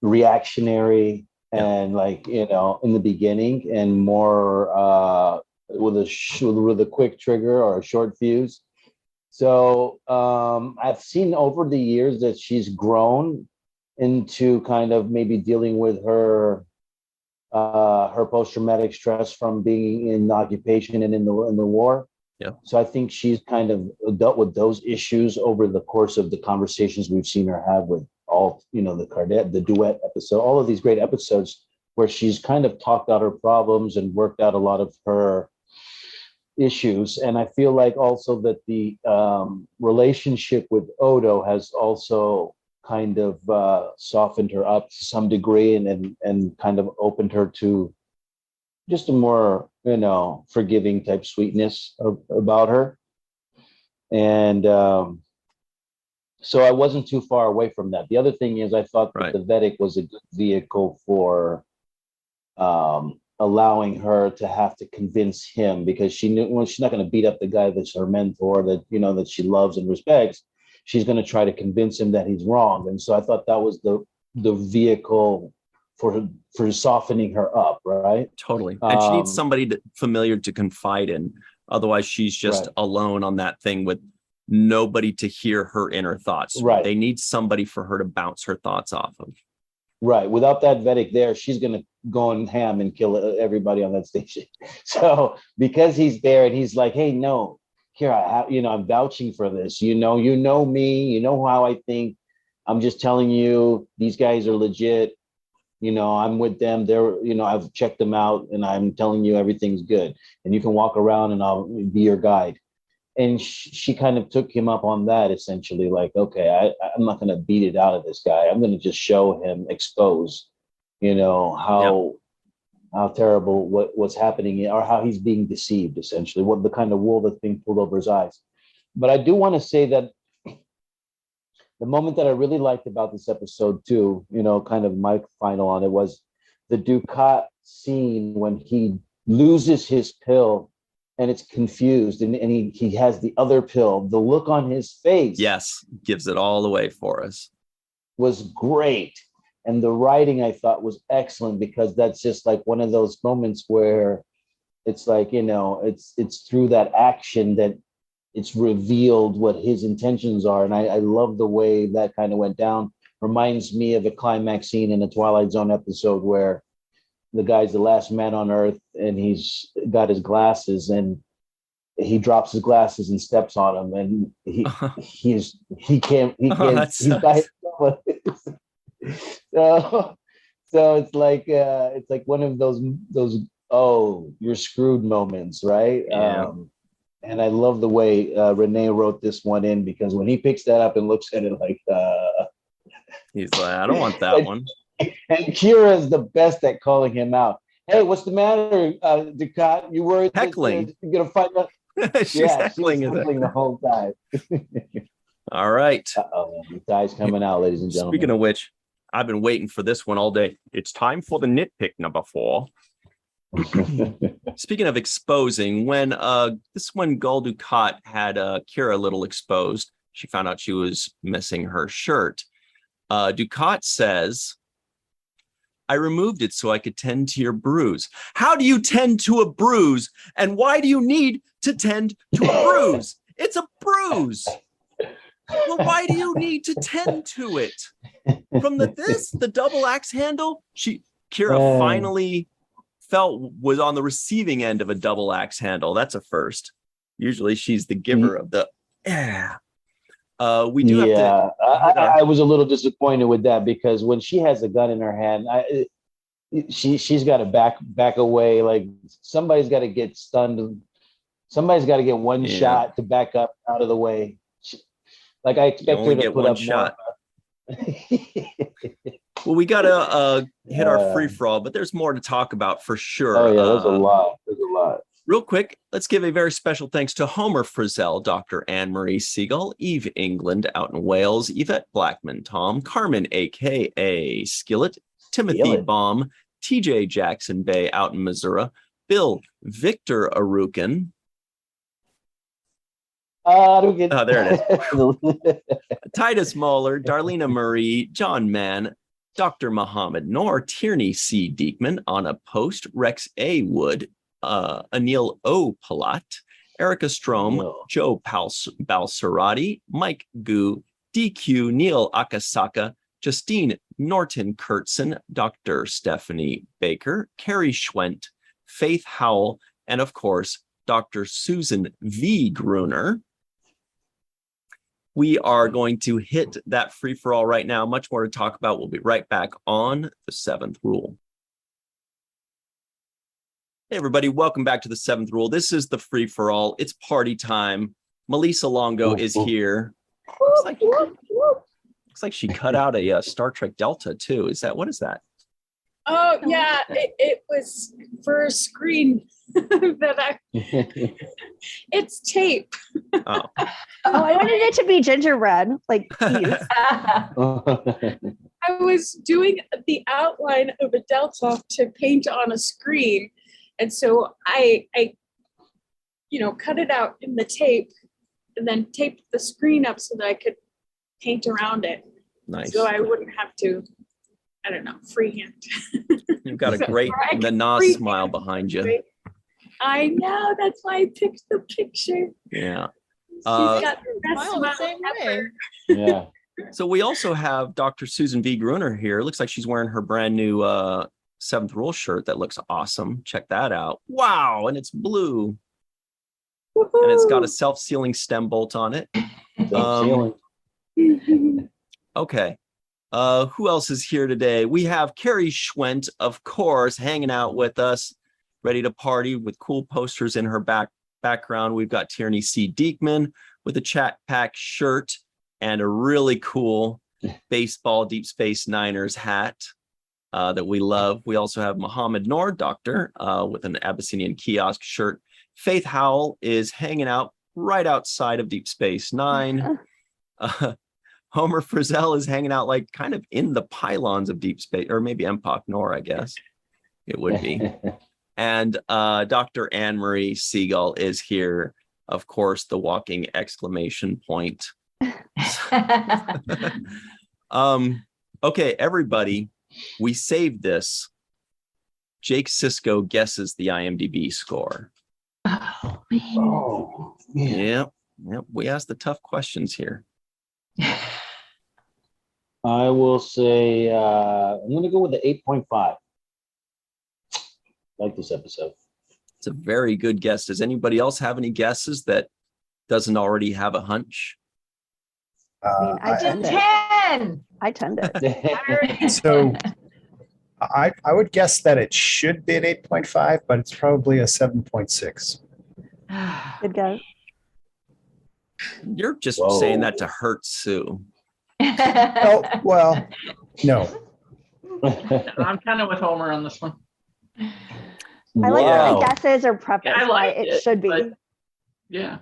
reactionary and like, you know, in the beginning, and more with a quick trigger or a short fuse. So I've seen over the years that she's grown into kind of maybe dealing with her post-traumatic stress from being in occupation and in the war. Yeah. So I think she's kind of dealt with those issues over the course of the conversations we've seen her have with all, you know, the duet episode, all of these great episodes where she's kind of talked out her problems and worked out a lot of her issues. And I feel like also that the relationship with Odo has also kind of softened her up to some degree and kind of opened her to just a more, you know, forgiving type sweetness about her. And so I wasn't too far away from that. The other thing is I thought that the Vedic was a good vehicle for allowing her to have to convince him, because she knew, well, she's not going to beat up the guy that's her mentor, that, you know, that she loves and respects. She's going to try to convince him that he's wrong. And so I thought that was the vehicle for softening her up, right? Totally. And she needs somebody familiar to confide in. Otherwise, she's just alone on that thing with nobody to hear her inner thoughts. Right. They need somebody for her to bounce her thoughts off of. Right. Without that Vedic there, she's going to go on ham and kill everybody on that station. So because he's there and he's like, hey, no, Kira, you know, I'm vouching for this. You know me, you know how I think. I'm just telling you, these guys are legit. You know, I'm with them. They're, you know, I've checked them out and I'm telling you everything's good. And you can walk around and I'll be your guide. And she kind of took him up on that, essentially, like, okay, I'm not going to beat it out of this guy. I'm going to just show him, expose, you know, how terrible what's happening, or how he's being deceived, essentially, what the kind of wool that's being pulled over his eyes. But I do want to say that the moment that I really liked about this episode too, you know, kind of my final on it, was the Ducat scene when he loses his pill and it's confused, and he has the other pill. The look on his face, yes, gives it all away for us, was great. And the writing, I thought, was excellent, because that's just like one of those moments where it's like, you know, it's through that action that it's revealed what his intentions are. And I love the way that kind of went down. Reminds me of a climax scene in a Twilight Zone episode where the guy's the last man on Earth and he's got his glasses and he drops his glasses and steps on them, and he can't he's by himself. So it's like one of those oh, you're screwed moments, right? Yeah. And I love the way Renee wrote this one in, because when he picks that up and looks at it like he's like, I don't want that one. And Kira is the best at calling him out. Hey, what's the matter, Ducat? You worried heckling? You're gonna fight? She's heckling the whole time. All right. The tie's coming out, ladies and gentlemen. Speaking of which, I've been waiting for this one all day. It's time for the nitpick number 4. Speaking of exposing, when Gul Dukat had Kira a little exposed, she found out she was missing her shirt. Dukat says, I removed it so I could tend to your bruise. How do you tend to a bruise? And why do you need to tend to a bruise? It's a bruise. Well, why do you need to tend to it? From the double axe handle, Kira finally was on the receiving end of a double axe handle. That's a first. Usually she's the giver of the we do have to. I was a little disappointed with that because when she has a gun in her hand, she's got to back away. Like somebody's got to get stunned. Somebody's got to get one shot to back up out of the way. I expect her to put up shot. Well, we got to hit our free for all, but there's more to talk about for sure. Oh yeah, there's a lot. There's a lot. Real quick, let's give a very special thanks to Homer Frizzell, Dr. Marie Segal, Eve England out in Wales, Yvette Blackmon-Tom, Carmen, a.k.a. Skillet, Timothy Baum, TJ Jackson-Bey out in Missouri, Bill Victor Arucan. Oh, there it is. Titus Mohler, Darlena Marie, John Mann, Dr. Mohamed Noor, Tierney C. Dieckmann, Anna Post, Rex A. Wood, Anil O. Polat, Erika Stroem, Joe Balsarati, Mike Gu, DQ, Neal Akasaka, Justine Norton-Kertson, Dr. Stephanie Baker, Carrie Schwent, Faith Howell, and of course, Dr. Susan V. Gruner. We are going to hit that free-for-all right now. Much more to talk about. We'll be right back on the Seventh Rule. Hey, everybody. Welcome back to the Seventh Rule. This is the free-for-all. It's party time. Melissa Longo is here. Looks like she cut out a Star Trek Delta, too. What is that? Oh, yeah. It was for a screen it's tape. Oh, I wanted it to be gingerbread, like cheese. I was doing the outline of a Delta to paint on a screen. And so I cut it out in the tape and then taped the screen up so that I could paint around it. Nice. So I wouldn't have to, freehand. You've got a great Nas smile behind you. I know, that's why I picked the picture. Yeah. She's got the best smile the same ever. Yeah. So we also have Dr. Susan V. Gruner here. It looks like she's wearing her brand new Seventh Rule shirt that looks awesome. Check that out. Wow, and it's blue. Woo-hoo. And it's got a self-sealing stem bolt on it. Okay. Who else is here today? We have Carrie Schwent, of course, hanging out with us, ready to party with cool posters in her background. We've got Tierney C. Dieckmann with a Chat Pack shirt and a really cool baseball Deep Space Niners hat that we love. We also have Mohamed Noor, doctor, with an Abyssinian kiosk shirt. Faith Howell is hanging out right outside of Deep Space Nine. Homer Frizzell is hanging out like kind of in the pylons of Deep Space, or maybe Empok Nor, I guess it would be. And Dr. Marie Segal is here, of course, the walking exclamation point. Okay, everybody, we saved this. Jake Sisko guesses the IMDb score. Oh, man. Yep. We asked the tough questions here. I will say I'm going to go with the 8.5. Like this episode. It's a very good guess. Does anybody else have any guesses that doesn't already have a hunch? I did 10. I tended. So I would guess that it should be an 8.5, but it's probably a 7.6. Good guess. You're just saying that to hurt Sue. Oh, well, no. I'm kind of with Homer on this one. I like that the guesses are prefaced. I like it should be. Yeah.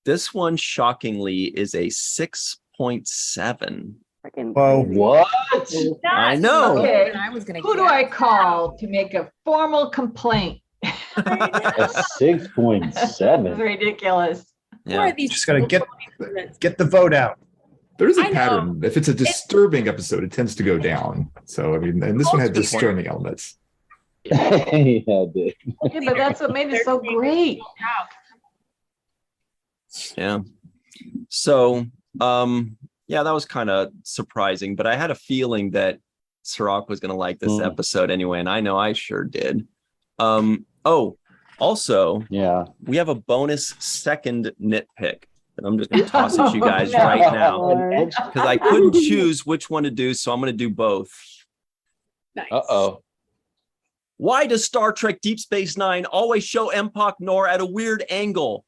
This one, shockingly, is a 6.7. Freaking Whoa. crazy. What? I know. Okay, I was gonna who do I call to make a formal complaint? A 6.7. It's ridiculous. Who are Yeah. these Just gotta people get- voting for this? Get the vote out. There is a I know. pattern. If it's a disturbing episode, it tends to go down. So I mean, and this one had That's a good point. disturbing elements. Yeah, it did. Yeah, but that's what made it so great. Yeah. So, yeah, that was kind of surprising, but I had a feeling that Cirroc was going to like this episode anyway, and I know I sure did. Oh, also, Yeah. we have a bonus second nitpick that I'm just going to toss at you guys right now because I couldn't choose which one to do, so I'm going to do both. Nice. Uh-oh. Why does Star Trek Deep Space Nine always show Empok Nor at a weird angle?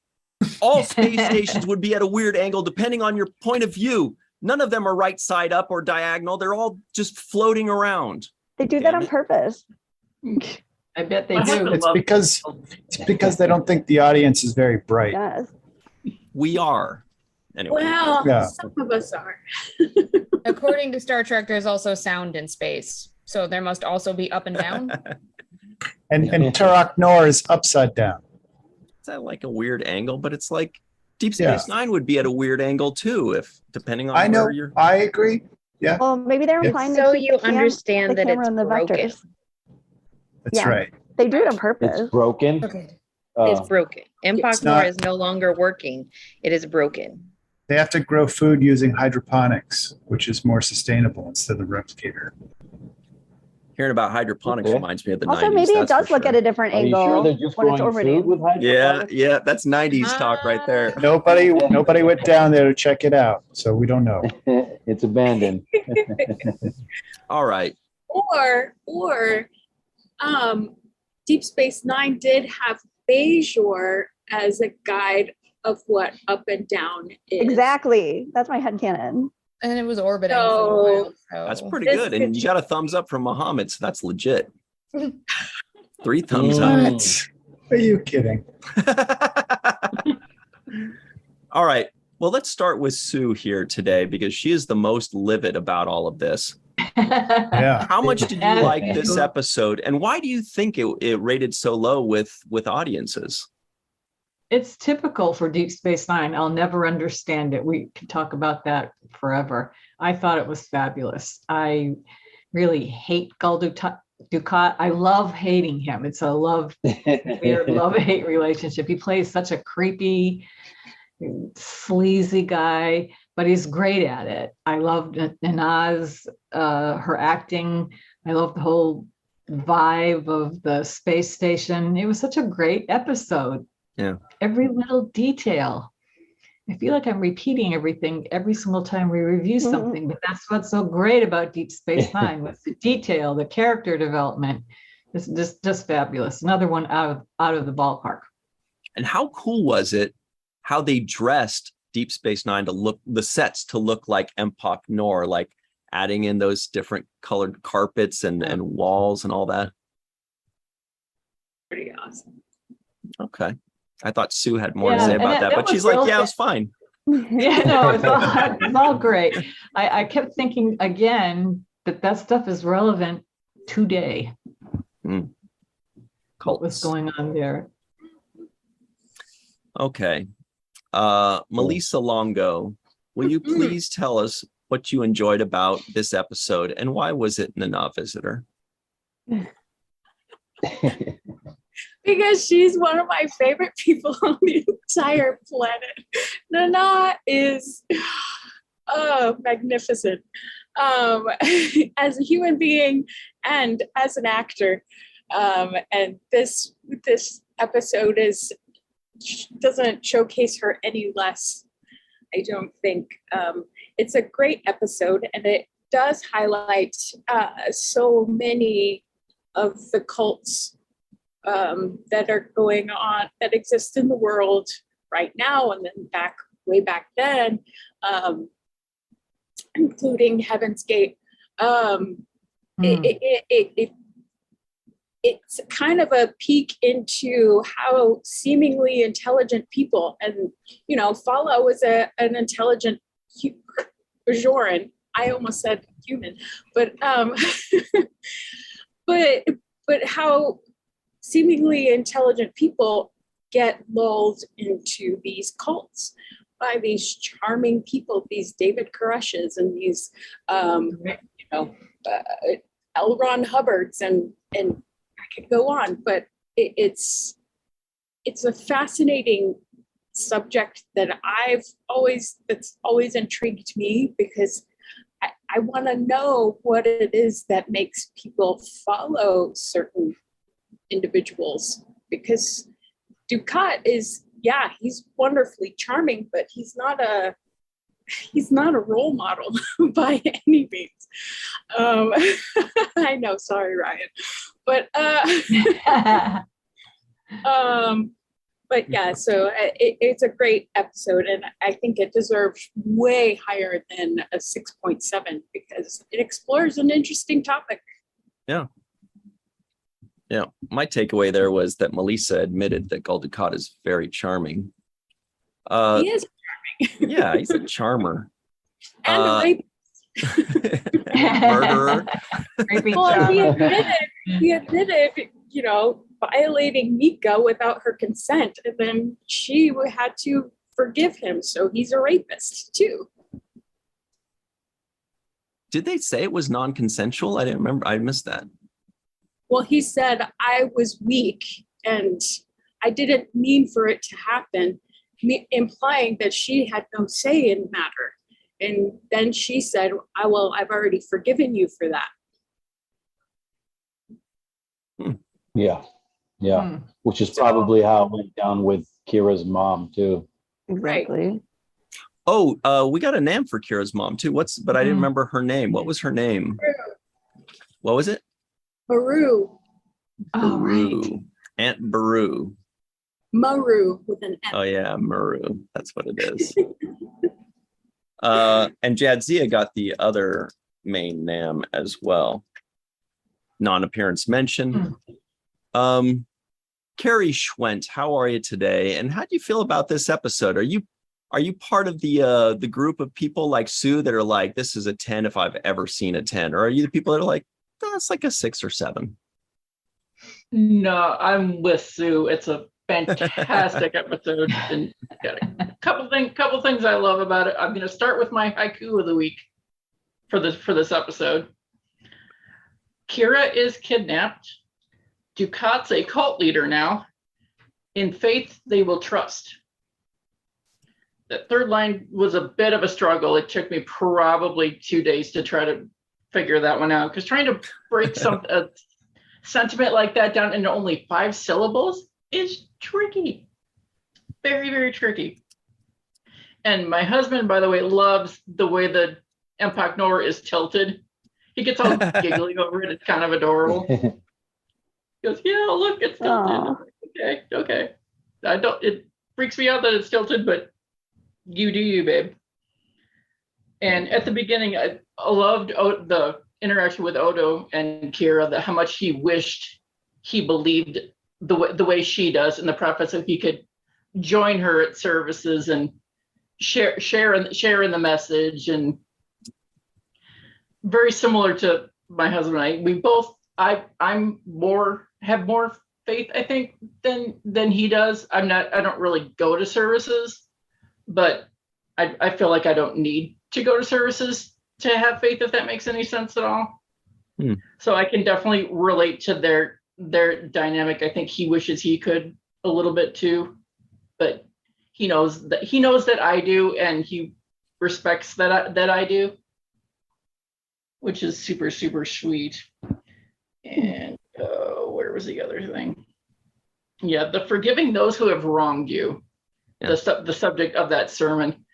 All space stations would be at a weird angle depending on your point of view. None of them are right side up or diagonal. They're all just floating around. They do that on purpose. I bet they I do. It's because they don't think the audience is very bright. Yes. We are. Anyway. Well, Yeah. some of us are. According to Star Trek, there's also sound in space. So there must also be up and down. And Turok Nor is upside down. Is that like a weird angle? But it's like Deep Space Nine would be at a weird angle too, if depending on I know. where you're. I agree. Yeah, Well, maybe they're Yes. implying So to keep you the understand the that camera it's and the broken. vectors. that's Yeah. right. They do it on purpose. It's broken. Okay. It's broken. Empok Nor not- is no longer working. It is broken. They have to grow food using hydroponics, which is more sustainable instead of the replicator. Hearing about hydroponics Okay. reminds me of the Also, 90s. maybe it that's does for look sure. at a different Are you angle sure they're just when it's growing orbiting. food with Yeah, hydroponics? yeah, that's 90s talk right there. Nobody went down there to check it out, so we don't know. It's abandoned. All right. Or Deep Space Nine did have Bejor as a guide of what up and down is. Exactly. That's my headcanon. And it was orbiting So- for a while. So. That's pretty This good. And could- you got a thumbs up from Mohamed, so that's legit. 3 thumbs up. What? Are you kidding? All right. Well, let's start with Sue here today because she is the most livid about all of this. Yeah. How much did you like this episode, and why do you think it rated so low with audiences? It's typical for Deep Space Nine. I'll never understand it. We could talk about that forever. I thought it was fabulous. I really hate Gul Dukat. I love hating him. It's a weird love-hate relationship. He plays such a creepy, sleazy guy, but he's great at it. I loved Inaz, her acting. I loved the whole vibe of the space station. It was such a great episode. Yeah. Every little detail. I feel like I'm repeating everything every single time we review something, but that's what's so great about Deep Space Nine, with the detail, the character development. It's just fabulous. Another one out of the ballpark. And how cool was it how they dressed Deep Space Nine to look, the sets to look like Empok Nor, like adding in those different colored carpets and walls and all that? Pretty awesome. Okay. I thought Sue had more to Yeah, say and about that, that but was she's like, real yeah, it was fine. Yeah, no, it's all great. I kept thinking again that stuff is relevant today. What was going on there? Okay. Malissa Longo, will you please tell us what you enjoyed about this episode and why was it Nana Visitor? Because she's one of my favorite people on the entire planet. Nana is magnificent as a human being and as an actor. And this episode doesn't showcase her any less, I don't think. It's a great episode, and it does highlight so many of the cults that are going on, that exist in the world right now and then way back then, including Heaven's Gate. It's kind of a peek into how seemingly intelligent people, and Fala was an intelligent Bajoran, I almost said human, but but how seemingly intelligent people get lulled into these cults by these charming people, these David Koresh's and these L. Ron Hubbards, and I could go on, but it's a fascinating subject that that's always intrigued me, because I want to know what it is that makes people follow certain individuals, because Ducat is, he's wonderfly charming, but he's not a role model by any means. I know, sorry, Ryan, but but yeah, so it's a great episode, and I think it deserves way higher than a 6.7 because it explores an interesting topic. Yeah. My takeaway there was that Malissa admitted that Gul Dukat is very charming. He is charming. Yeah, he's a charmer. And a rapist. Murderer. Well, he admitted, violating Mika without her consent, and then she had to forgive him, so he's a rapist too. Did they say it was non-consensual? I didn't remember. I missed that. Well, he said, I was weak and I didn't mean for it to happen, implying that she had no say in the matter. And then she said, I've already forgiven you for that. Yeah. Which is probably how it went down with Kira's mom too. Exactly. Oh, we got a name for Kira's mom too. But I didn't remember her name. What was her name? What was it? Maru. Oh, Baru. right. Aunt Baru. Maru with an M. Oh yeah, Maru. That's what it is. And Jadzia got the other main Nam as well. Non-appearance mention. Carrie Schwent, how are you today? And how do you feel about this episode? Are you part of the group of people like Sue that are like, this is a 10 if I've ever seen a 10? Or are you the people that are like, it's like a 6 or 7? No, I'm with Sue. It's a fantastic episode, and got a couple things I love about it. I'm going to start with my haiku of the week for this episode. Kira is kidnapped. Ducat's a cult leader now. In faith, they will trust. That third line was a bit of a struggle. It took me probably 2 days to try to figure that one out, because trying to break a sentiment like that down into only 5 syllables is tricky. Very, very tricky. And my husband, by the way, loves the way the Mohamed Noor is tilted. He gets all giggly over it. It's kind of adorable. He goes, yeah, look, it's tilted. Okay. It freaks me out that it's tilted, but you do you, babe. And at the beginning, I loved the interaction with Odo and Kira, how much he wished he believed the way she does in the preface, so he could join her at services and share in the message. And very similar to my husband and I, I'm have more faith, I think, than he does. I don't really go to services, but I feel like I don't need to go to services to have faith, if that makes any sense at all. So I can definitely relate to their dynamic. I think he wishes he could a little bit too, but he knows that I do, and he respects that I do, which is super, super sweet. And where was the other thing? Yeah, the forgiving those who have wronged you. Yeah. The subject of that sermon.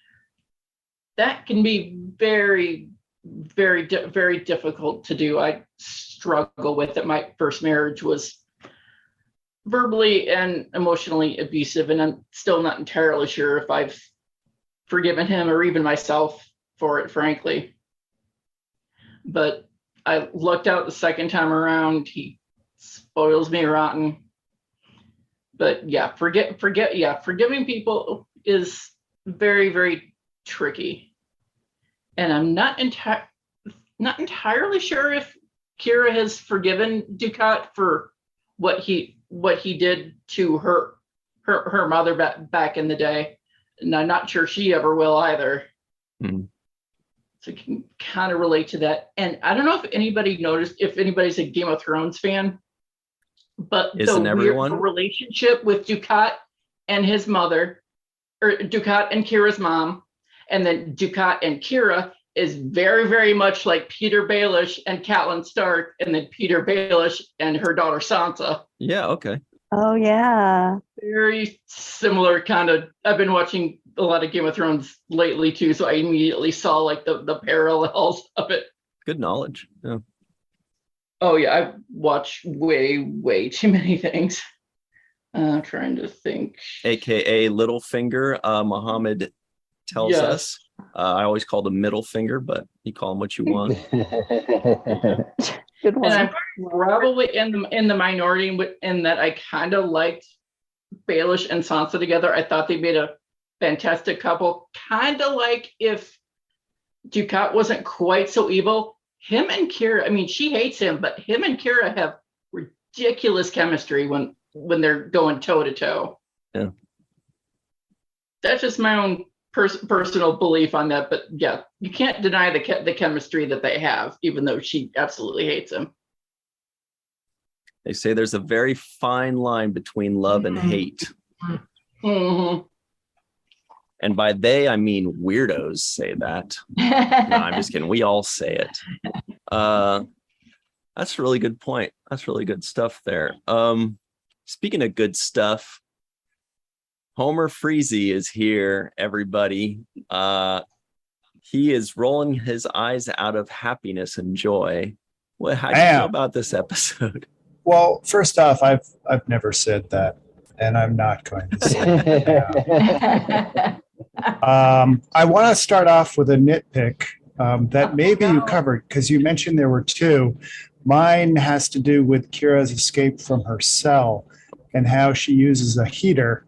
That can be very, very, very difficult to do. I struggle with it. My first marriage was verbally and emotionally abusive, and I'm still not entirely sure if I've forgiven him or even myself for it, frankly. But I lucked out the second time around. He spoils me rotten. But yeah, forgiving people is very, very tricky. And I'm not not entirely sure if Kira has forgiven Ducat for what he did to her mother back in the day, and I'm not sure she ever will either. Mm. So you can kind of relate to that. And I don't know if anybody noticed, if anybody's a Game of Thrones fan, but Isn't the everyone? weird relationship with Ducat and his mother, or Ducat and Kira's mom, and then Ducat and Kira is very, very much like Peter Baelish and Catelyn Stark, and then Peter Baelish and her daughter Sansa. Yeah, okay. Oh yeah. Very similar kind of. I've been watching a lot of Game of Thrones lately too, so I immediately saw like the parallels of it. Good knowledge. Yeah. Oh yeah, I've watched way too many things. Trying to think. AKA Littlefinger. Mohammed tells us. I always call him middle finger, but you call him what you want. Good one. And I'm probably in the minority in that I kind of liked Baelish and Sansa together. I thought they made a fantastic couple. Kind of like if Ducat wasn't quite so evil. Him and Kira, I mean, she hates him, but him and Kira have ridiculous chemistry when they're going toe to toe. Yeah. That's just my own personal belief on that, but yeah, you can't deny the chemistry that they have, even though she absolutely hates him. They say there's a very fine line between love and hate. Mm-hmm. And by they, I mean weirdos say that. No, I'm just kidding. We all say it. That's a really good point. That's really good stuff there. Speaking of good stuff, Homer Freezy is here, everybody. He is rolling his eyes out of happiness and joy. How do you feel about this episode? Well, first off, I've never said that, and I'm not going to say that. I want to start off with a nitpick that maybe you covered, because you mentioned there were two. Mine has to do with Kira's escape from her cell and how she uses a heater,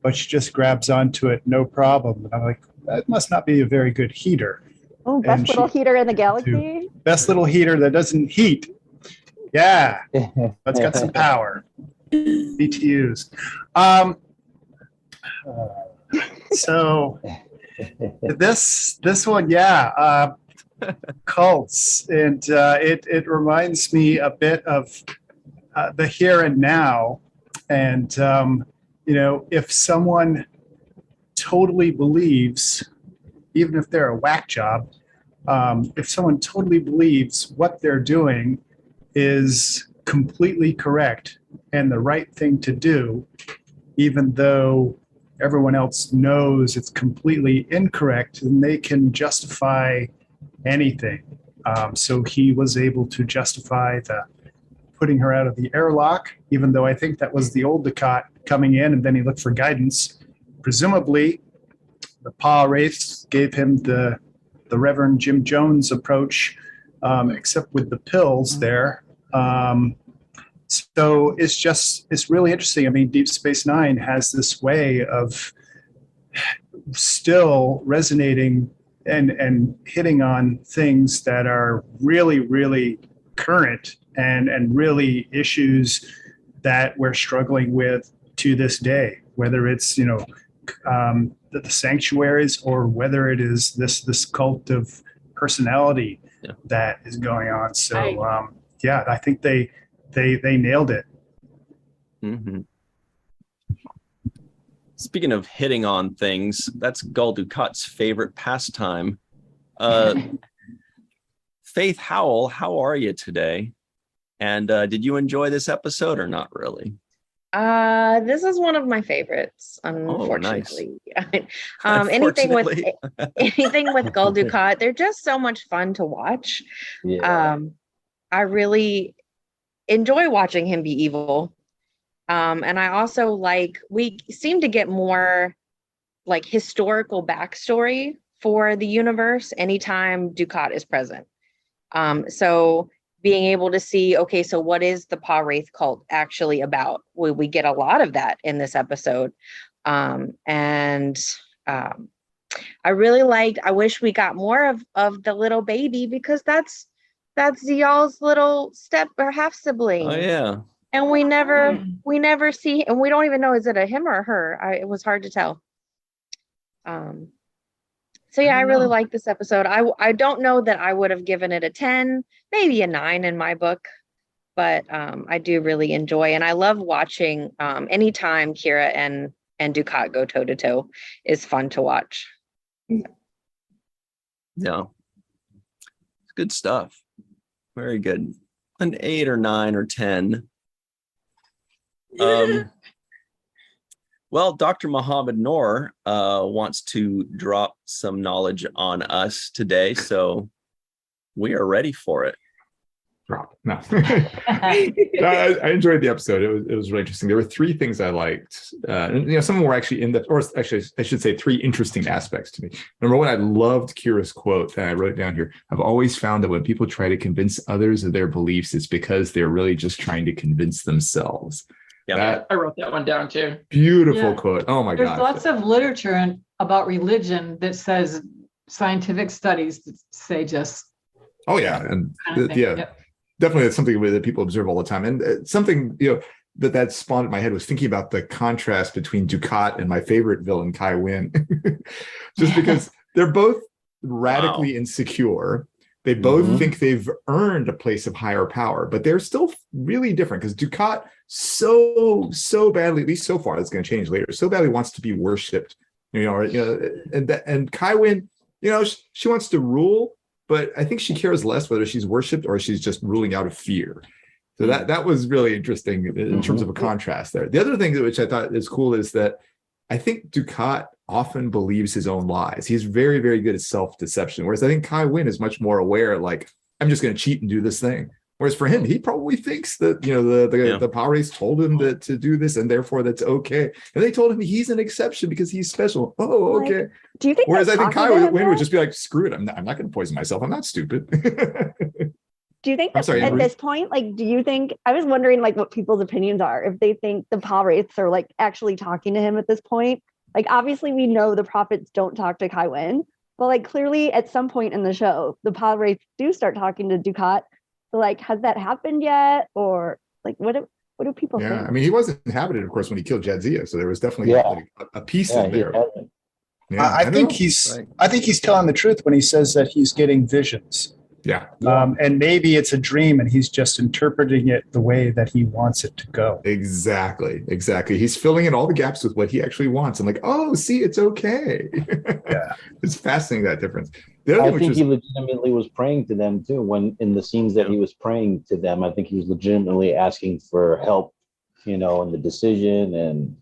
but she just grabs onto it, no problem. And I'm like, that must not be a very good heater. Oh, best little heater in the galaxy. Best little heater that doesn't heat. Yeah, that's got some power. BTUs. So this one, yeah, cults, and it reminds me a bit of the here and now. And if someone totally believes, even if they're a whack job, if someone totally believes what they're doing is completely correct and the right thing to do, even though everyone else knows it's completely incorrect, and they can justify anything. So he was able to justify the putting her out of the airlock, even though I think that was the old Ducat coming in, and then he looked for guidance. Presumably, the Pa Wraiths gave him the Reverend Jim Jones approach, except with the pills there. So it's really interesting. I mean, Deep Space Nine has this way of still resonating and hitting on things that are really, really current and really issues that we're struggling with to this day, whether it's, the sanctuaries or whether it is this cult of personality that is going on. So, I think they nailed it. Mm-hmm. Speaking of hitting on things, that's Gul Dukat's favorite pastime. Faith Howell, how are you today? And did you enjoy this episode or not really? This is one of my favorites, unfortunately. Oh, nice. Anything with Gul Dukat, they're just so much fun to watch. Yeah. I really enjoy watching him be evil. And I also we seem to get more like historical backstory for the universe anytime Dukat is present. So being able to see, okay, so what is the Pa Wraith cult actually about? We get a lot of that in this episode. I really liked, I wish we got more of the little baby, because that's that's y'all's little step or half sibling. Oh yeah. And we never see, and we don't even know, is it a him or a her? It was hard to tell. So yeah, I really like this episode. I don't know that I would have given it a 10, maybe a 9 in my book, but I do really enjoy, and I love watching anytime Kira and Dukat go toe to toe is fun to watch. Yeah. Good stuff. Very good. An 8 or 9 or 10. Well, Dr. Mohamed Noor wants to drop some knowledge on us today, so we are ready for it. Drop. No. I enjoyed the episode. It was really interesting. There were 3 things I liked. And, some of them were actually or actually, I should say 3 interesting aspects to me. Number 1, I loved Kira's quote that I wrote down here. I've always found that when people try to convince others of their beliefs, it's because they're really just trying to convince themselves. Yeah, I wrote that one down too. Beautiful quote. Oh my God. There's lots of literature about religion that says scientific studies that say just. Oh yeah, and Yep. Definitely that's something that people observe all the time, and something that spawned in my head was thinking about the contrast between Dukat and my favorite villain Kai Wynn, just because they're both radically insecure. They both think they've earned a place of higher power, but they're still really different because Dukat so badly, at least so far, that's going to change later, so badly wants to be worshipped, and Kai Wynn, she wants to rule, but I think she cares less whether she's worshipped or she's just ruling out of fear. So that was really interesting in terms of a contrast there. The other thing which I thought is cool is that I think Dukat often believes his own lies. He's very, very good at self-deception, whereas I think Kai Wynn is much more aware, like, I'm just going to cheat and do this thing. Whereas for him, he probably thinks that, the power race told him to do this, and therefore that's okay. And they told him he's an exception because he's special. Oh, okay. Do you think? Whereas I think Kai Wynn would just be like, screw it. I'm not going to poison myself. I'm not stupid. Do you think that at this point, do you think, I was wondering what people's opinions are, if they think the Pal Wraiths are actually talking to him at this point? Obviously we know the prophets don't talk to Kai Wynn, but clearly at some point in the show, the Pal Wraiths do start talking to Dukat. So has that happened yet? Or what do people think? I mean, he was inhabited, of course, when he killed Jadzia, so there was definitely a piece in there. I think he's telling the truth when he says that he's getting visions. Yeah. And maybe it's a dream and he's just interpreting it the way that he wants it to go. Exactly. He's filling in all the gaps with what he actually wants. And oh, see, it's okay. Yeah. It's fascinating, that difference. I think he legitimately was praying to them too. When in the scenes that he was praying to them, I think he was legitimately asking for help, in the decision, and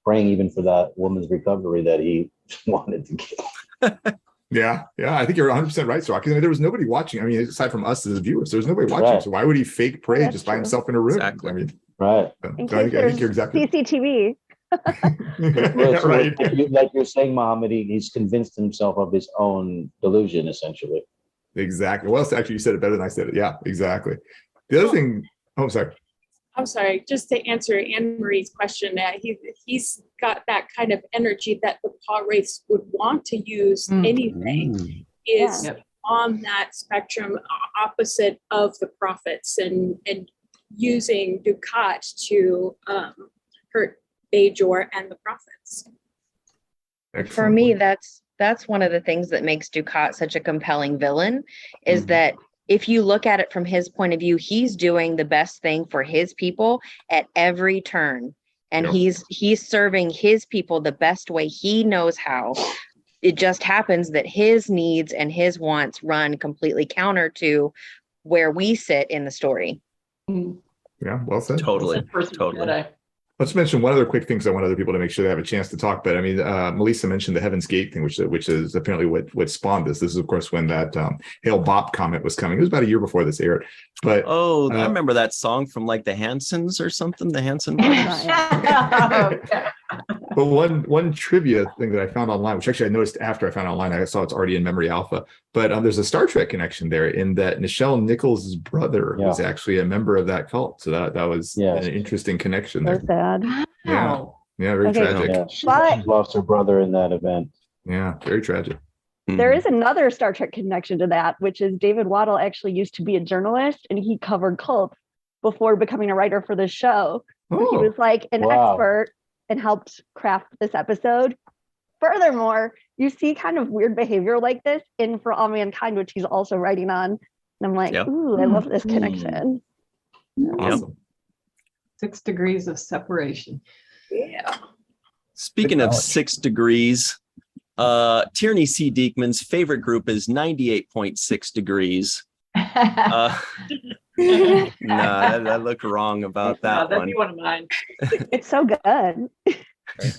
praying even for that woman's recovery that he wanted to kill. Yeah, I think you're 100% right, Cirroc. There was nobody watching. I mean, aside from us as viewers, there's nobody watching. Right. So why would he fake pray just by himself in a room? Exactly. I mean, right. I think you're exactly CCTV. Right. Like you're saying, Mohamed, he's convinced himself of his own delusion, essentially. Exactly. Well, actually, you said it better than I said it. Yeah, exactly. The other thing. Oh, I'm sorry. Just to answer Anne Marie's question, he's got that kind of energy that the Paw Wraiths would want to use anything, is on that spectrum opposite of the prophets, and using Dukat to hurt Bajor and the prophets. Excellent. For me, that's one of the things that makes Dukat such a compelling villain, is that if you look at it from his point of view, he's doing the best thing for his people at every turn. And he's serving his people the best way he knows how. It just happens that his needs and his wants run completely counter to where we sit in the story. Yeah, well said. Totally. Let's mention one other quick thing, because I want other people to make sure they have a chance to talk. But I mean, Malissa mentioned the Heaven's Gate thing, which is apparently what spawned this. This is, of course, when that Hail Bop comment was coming. It was about a year before this aired. But I remember that song from the Hansons or something. The Hanson brothers. But one trivia thing that I found online, which actually I noticed after I found it online, I saw it's already in Memory Alpha. But there's a Star Trek connection there, in that Nichelle Nichols' brother was actually a member of that cult. So that was an interesting connection there. So sad. Yeah, very tragic. Yeah, she lost her brother in that event. Yeah, very tragic. There is another Star Trek connection to that, which is David Waddell actually used to be a journalist and he covered cults before becoming a writer for the show. So he was like an expert and helped craft this episode. Furthermore, you see kind of weird behavior like this in For All Mankind, which he's also writing on. And I'm like, ooh, I love this connection. Awesome. 6 degrees of separation. Yeah. Speaking of 6 degrees, Tierney C. Dieckmann's favorite group is 98.6 degrees. Nah, I look wrong about that That'd one. be one of mine. It's so good.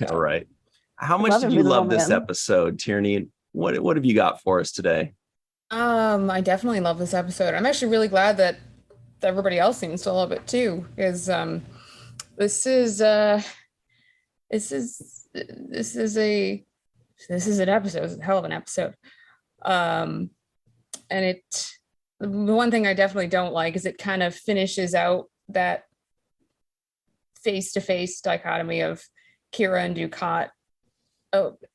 All right. How much did you love this episode, Tierney? What have you got for us today? I definitely love this episode. I'm actually really glad that everybody else seems to love it too, because this is an episode. It's a hell of an episode. And the one thing I definitely don't like is it kind of finishes out that face-to-face dichotomy of Kira and Dukat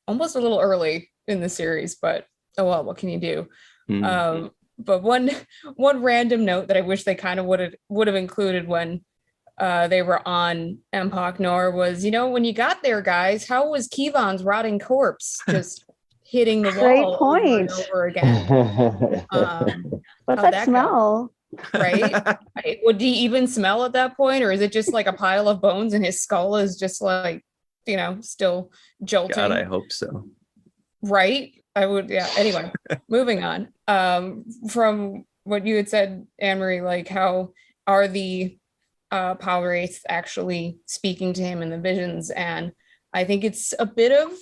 almost a little early in the series, but oh well, what can you do? But one random note that I wish they kind of would have included when they were on Mohamed Noor was, when you got there, guys, how was Kevon's rotting corpse just hitting the wall over and over again? What's that smell? Right? Would he even smell at that point, or is it just like a pile of bones and his skull is just like, still jolting? God, I hope so. Right? I would, yeah. Anyway, moving on. From what you had said, Anne-Marie, like how are the power wraiths actually speaking to him in the visions? And I think it's a bit of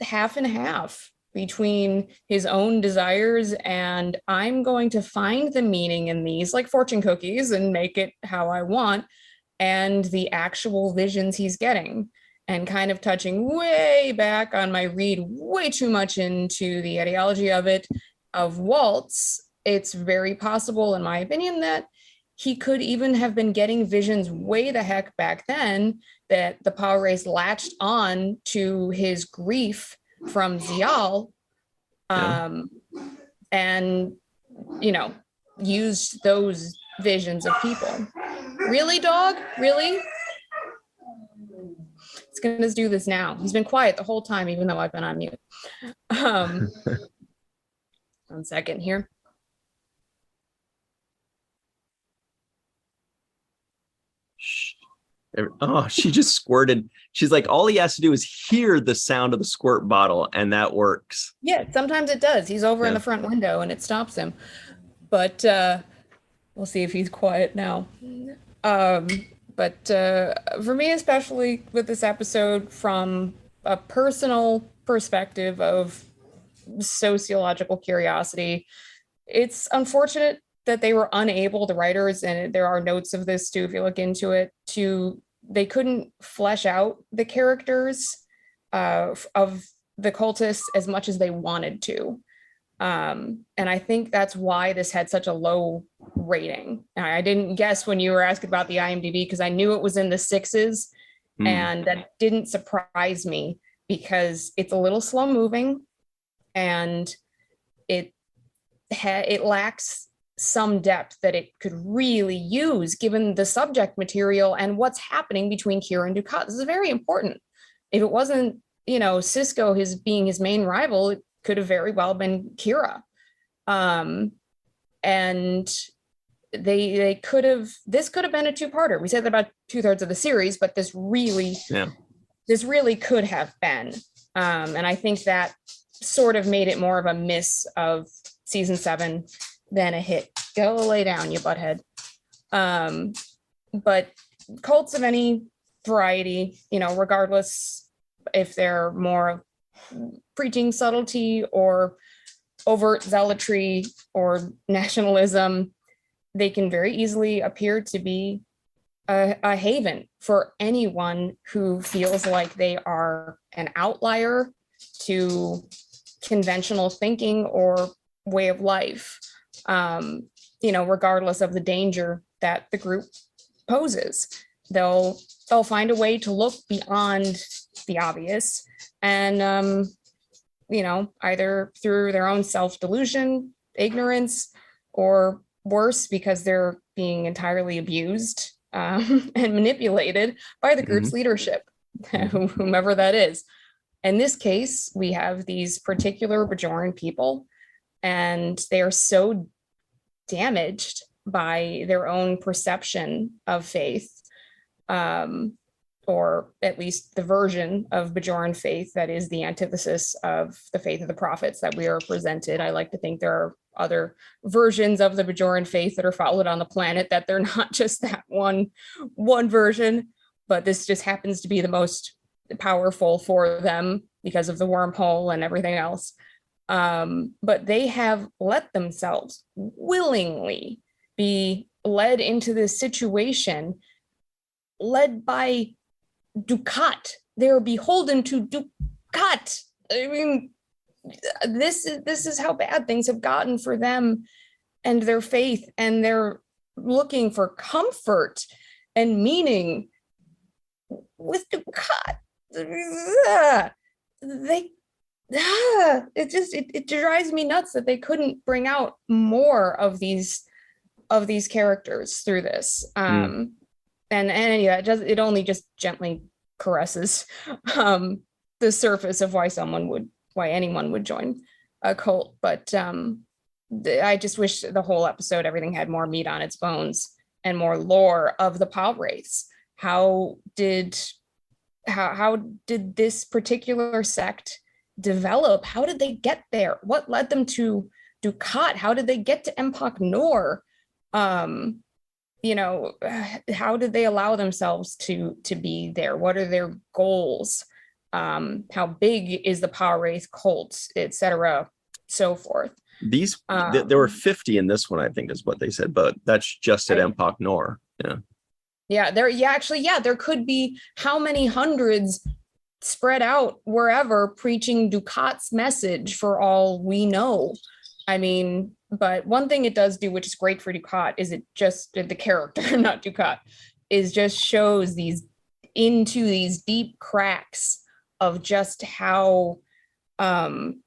half and half between his own desires and I'm going to find the meaning in these, like fortune cookies, and make it how I want, and the actual visions he's getting. And kind of touching way back on my read way too much into the ideology of Waltz, it's very possible, in my opinion, that he could even have been getting visions way the heck back then, that the power race latched on to his grief from Zial, and, used those visions of people. Really, dog? Really? He's gonna do this now. He's been quiet the whole time, even though I've been on mute. 1 second here. Oh, she just squirted. She's like, all he has to do is hear the sound of the squirt bottle, and that works. Yeah, sometimes it does. He's over in the front window, and it stops him. But we'll see if he's quiet now. But for me, especially with this episode, from a personal perspective of sociological curiosity, it's unfortunate that they were unable, the writers, and there are notes of this too, if you look into it, they couldn't flesh out the characters of the cultists as much as they wanted to. And I think that's why this had such a low rating. I didn't guess when you were asking about the IMDb because I knew it was in the 6s, and that didn't surprise me because it's a little slow moving and it lacks some depth that it could really use given the subject material and what's happening between Kira and Dukat. This is very important. If it wasn't, Sisko being his main rival, it could have very well been Kira. And this could have been a 2-parter. We said that about 2/3 of the series, but this really could have been. And I think that sort of made it more of a miss of season 7 than a hit. Go lay down, you butthead. But cults of any variety, regardless if they're more preaching subtlety or overt zealotry or nationalism, they can very easily appear to be a haven for anyone who feels like they are an outlier to conventional thinking or way of life, regardless of the danger that the group poses. They'll find a way to look beyond the obvious and either through their own self-delusion, ignorance, or worse, because they're being entirely abused and manipulated by the group's leadership, whomever that is. In this case, we have these particular Bajoran people, and they are so damaged by their own perception of faith, or at least the version of Bajoran faith that is the antithesis of the faith of the prophets that we are presented. I like to think there are other versions of the Bajoran faith that are followed on the planet, that they're not just that one version, but this just happens to be the most powerful for them because of the wormhole and everything else. But they have let themselves willingly be led into this situation, led by Dukat. They're beholden to Dukat. I mean, this is how bad things have gotten for them and their faith, and they're looking for comfort and meaning with Dukat. It drives me nuts that they couldn't bring out more of these characters through this. And yeah, it only just gently caresses the surface of why anyone would join a cult. But I just wish the whole episode, everything had more meat on its bones and more lore of the Pal Wraiths. How did this particular sect develop? How did they get there? What led them to Dukat? How did they get to Mohamed Noor? How did they allow themselves to be there? What are their goals? How big is the Power Wraith cult, etc., so forth. There were 50 in this one, I think is what they said, but that's just at Mohamed Noor. There could be how many hundreds spread out wherever preaching Dukat's message for all we know. I mean, but one thing it does do, which is great for Dukat, is it just, the character, not Dukat, is just shows these deep cracks of just how awful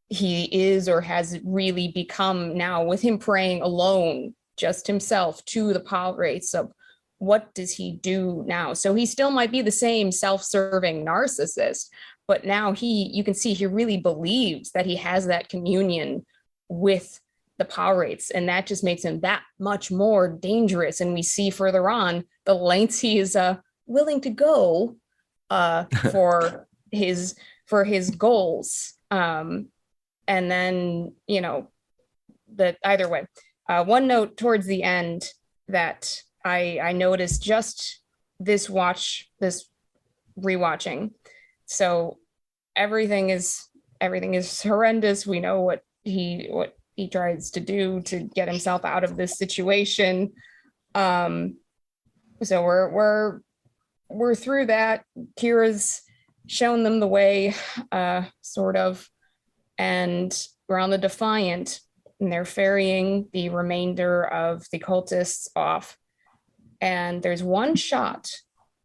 he is or has really become now, with him praying alone, just himself, to the Pal Wraiths. Of what does he do now? So he still might be the same self-serving narcissist, but now you can see he really believes that he has that communion with the Pal Wraiths, and that just makes him that much more dangerous. And we see further on the lengths he is willing to go for his goals. And then, that either way. One note towards the end that I noticed just this rewatching. So everything is horrendous. We know what he tries to do to get himself out of this situation. So we're through that. Kira's shown them the way, sort of, and we're on the Defiant, and they're ferrying the remainder of the cultists off. And there's one shot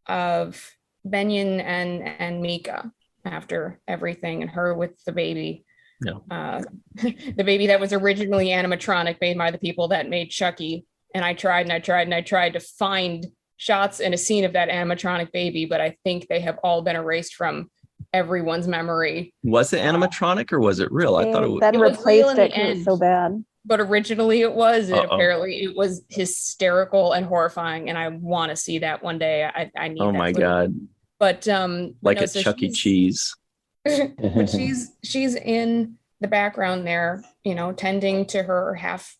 of Benyon and Mika after everything, and her with the baby. No. The baby that was originally animatronic, made by the people that made Chucky. And I tried to find shots and a scene of that animatronic baby, but I think they have all been erased from everyone's memory. Was it animatronic or was it real? I thought it was. Then replaced it because it's so bad. But originally it was. Apparently it was hysterical and horrifying, and I want to see that one day. I need. Oh my god! But like a Chuck E. Cheese. But she's in the background there, tending to her half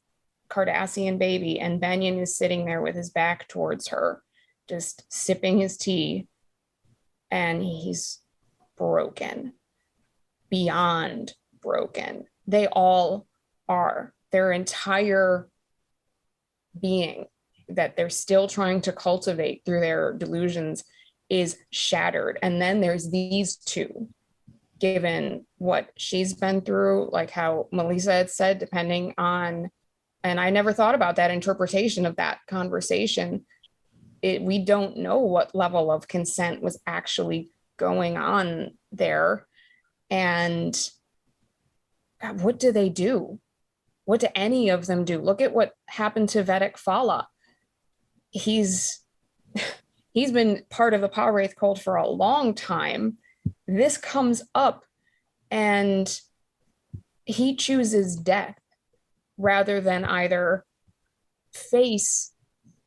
Cardassian baby, and Benyon is sitting there with his back towards her, just sipping his tea, and he's broken, beyond broken. They all are. Their entire being that they're still trying to cultivate through their delusions is shattered. And then there's these two, given what she's been through, like how Malissa had said, depending on, and I never thought about that interpretation of that conversation. We don't know what level of consent was actually going on there. And what do they do? What do any of them do? Look at what happened to Vedek Fala. He's been part of the Power Wraith cult for a long time. This comes up and he chooses death rather than either face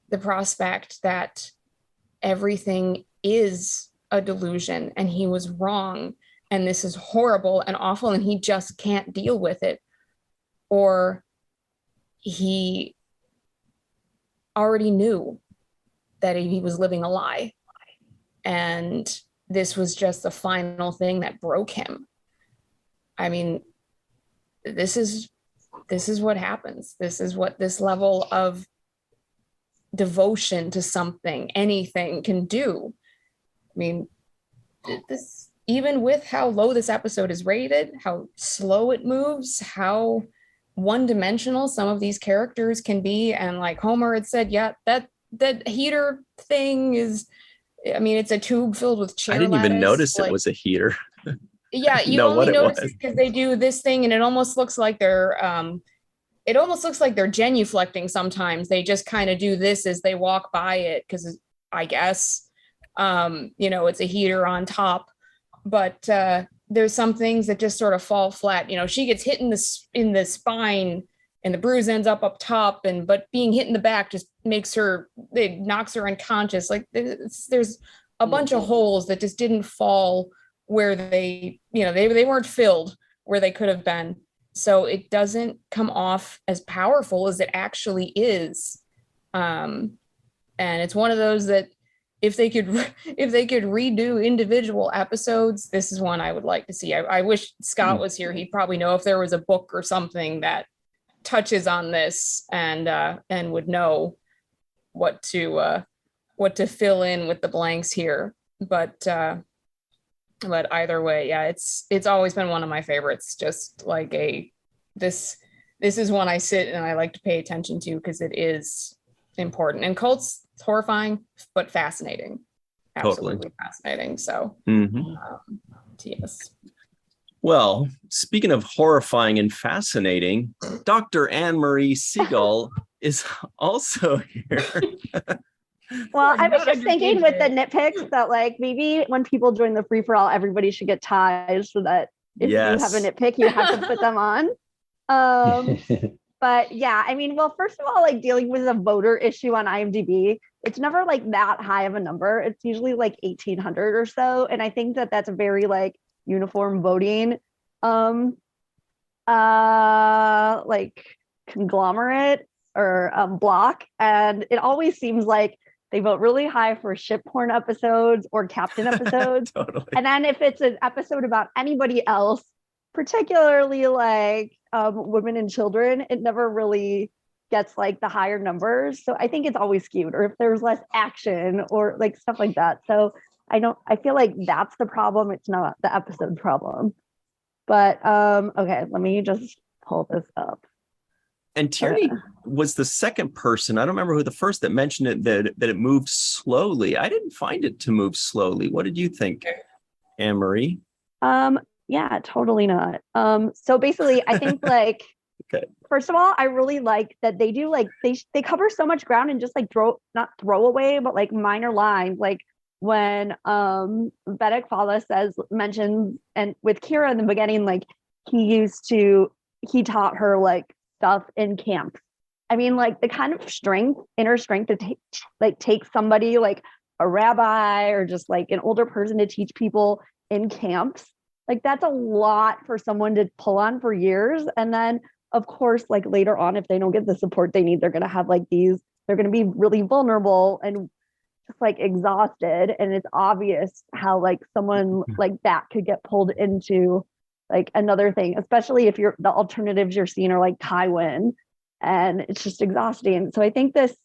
the prospect that everything is a delusion and he was wrong and this is horrible and awful and he just can't deal with it, or he already knew that he was living a lie and this was just the final thing that broke him. I mean, this is what happens. This is what this level of devotion to something, anything, can do. I mean, this, even with how low this episode is rated, how slow it moves, how one-dimensional some of these characters can be, and like Homer had said, yeah, that heater thing is, I mean, it's a tube filled with chair I didn't even notice like, it was a heater. Yeah, you only notice it because they do this thing and it almost looks like they're genuflecting sometimes. They just kind of do this as they walk by it because I guess it's a heater on top. But there's some things that just sort of fall flat. She gets hit in the spine and the bruise ends up top, but being hit in the back just knocks her unconscious. Like there's a bunch of holes that just didn't fall where they weren't filled where they could have been. So it doesn't come off as powerful as it actually is. And it's one of those that if they could redo individual episodes, this is one I would like to see. I wish Scott was here. He'd probably know if there was a book or something that touches on this and would know what to fill in with the blanks here. But either way, yeah, it's always been one of my favorites. Just like this is one I sit and I like to pay attention to because it is important. And cults, it's horrifying but fascinating, absolutely fascinating. So yes. Well, speaking of horrifying and fascinating, Dr. Marie Segal is also here. Well, I was just thinking with the nitpicks that like maybe when people join the free for all, everybody should get ties so that if you have a nitpick, you have to put them on. But yeah, I mean, well, first of all, like dealing with a voter issue on IMDb, it's never like that high of a number. It's usually like 1,800 or so, and I think that that's a very like uniform voting, like conglomerate or block, and it always seems like they vote really high for ship porn episodes or captain episodes. Totally. And then if it's an episode about anybody else, particularly like women and children, it never really gets like the higher numbers. So I think it's always skewed, or if there's less action or like stuff like that. So I feel like that's the problem. It's not the episode problem. But okay, let me just pull this up. And Tierney was the second person. I don't remember who the first that mentioned it, that it moved slowly. I didn't find it to move slowly. What did you think, Anne-Marie? Yeah, totally not. So basically, I think like, first of all, I really like that they do like, they cover so much ground and just like not throw away, but like minor lines. Like when Vedek Fala mentions, and with Kira in the beginning, like he taught her like stuff in camp. I mean, like the kind of inner strength to take somebody like a rabbi or just like an older person to teach people in camps. Like that's a lot for someone to pull on for years. And then of course, like later on, if they don't get the support they need, they're going to have like they're going to be really vulnerable and just like exhausted. And it's obvious how like someone like that could get pulled into like another thing, especially if the alternatives you're seeing are like Tywin, and it's just exhausting. So I think this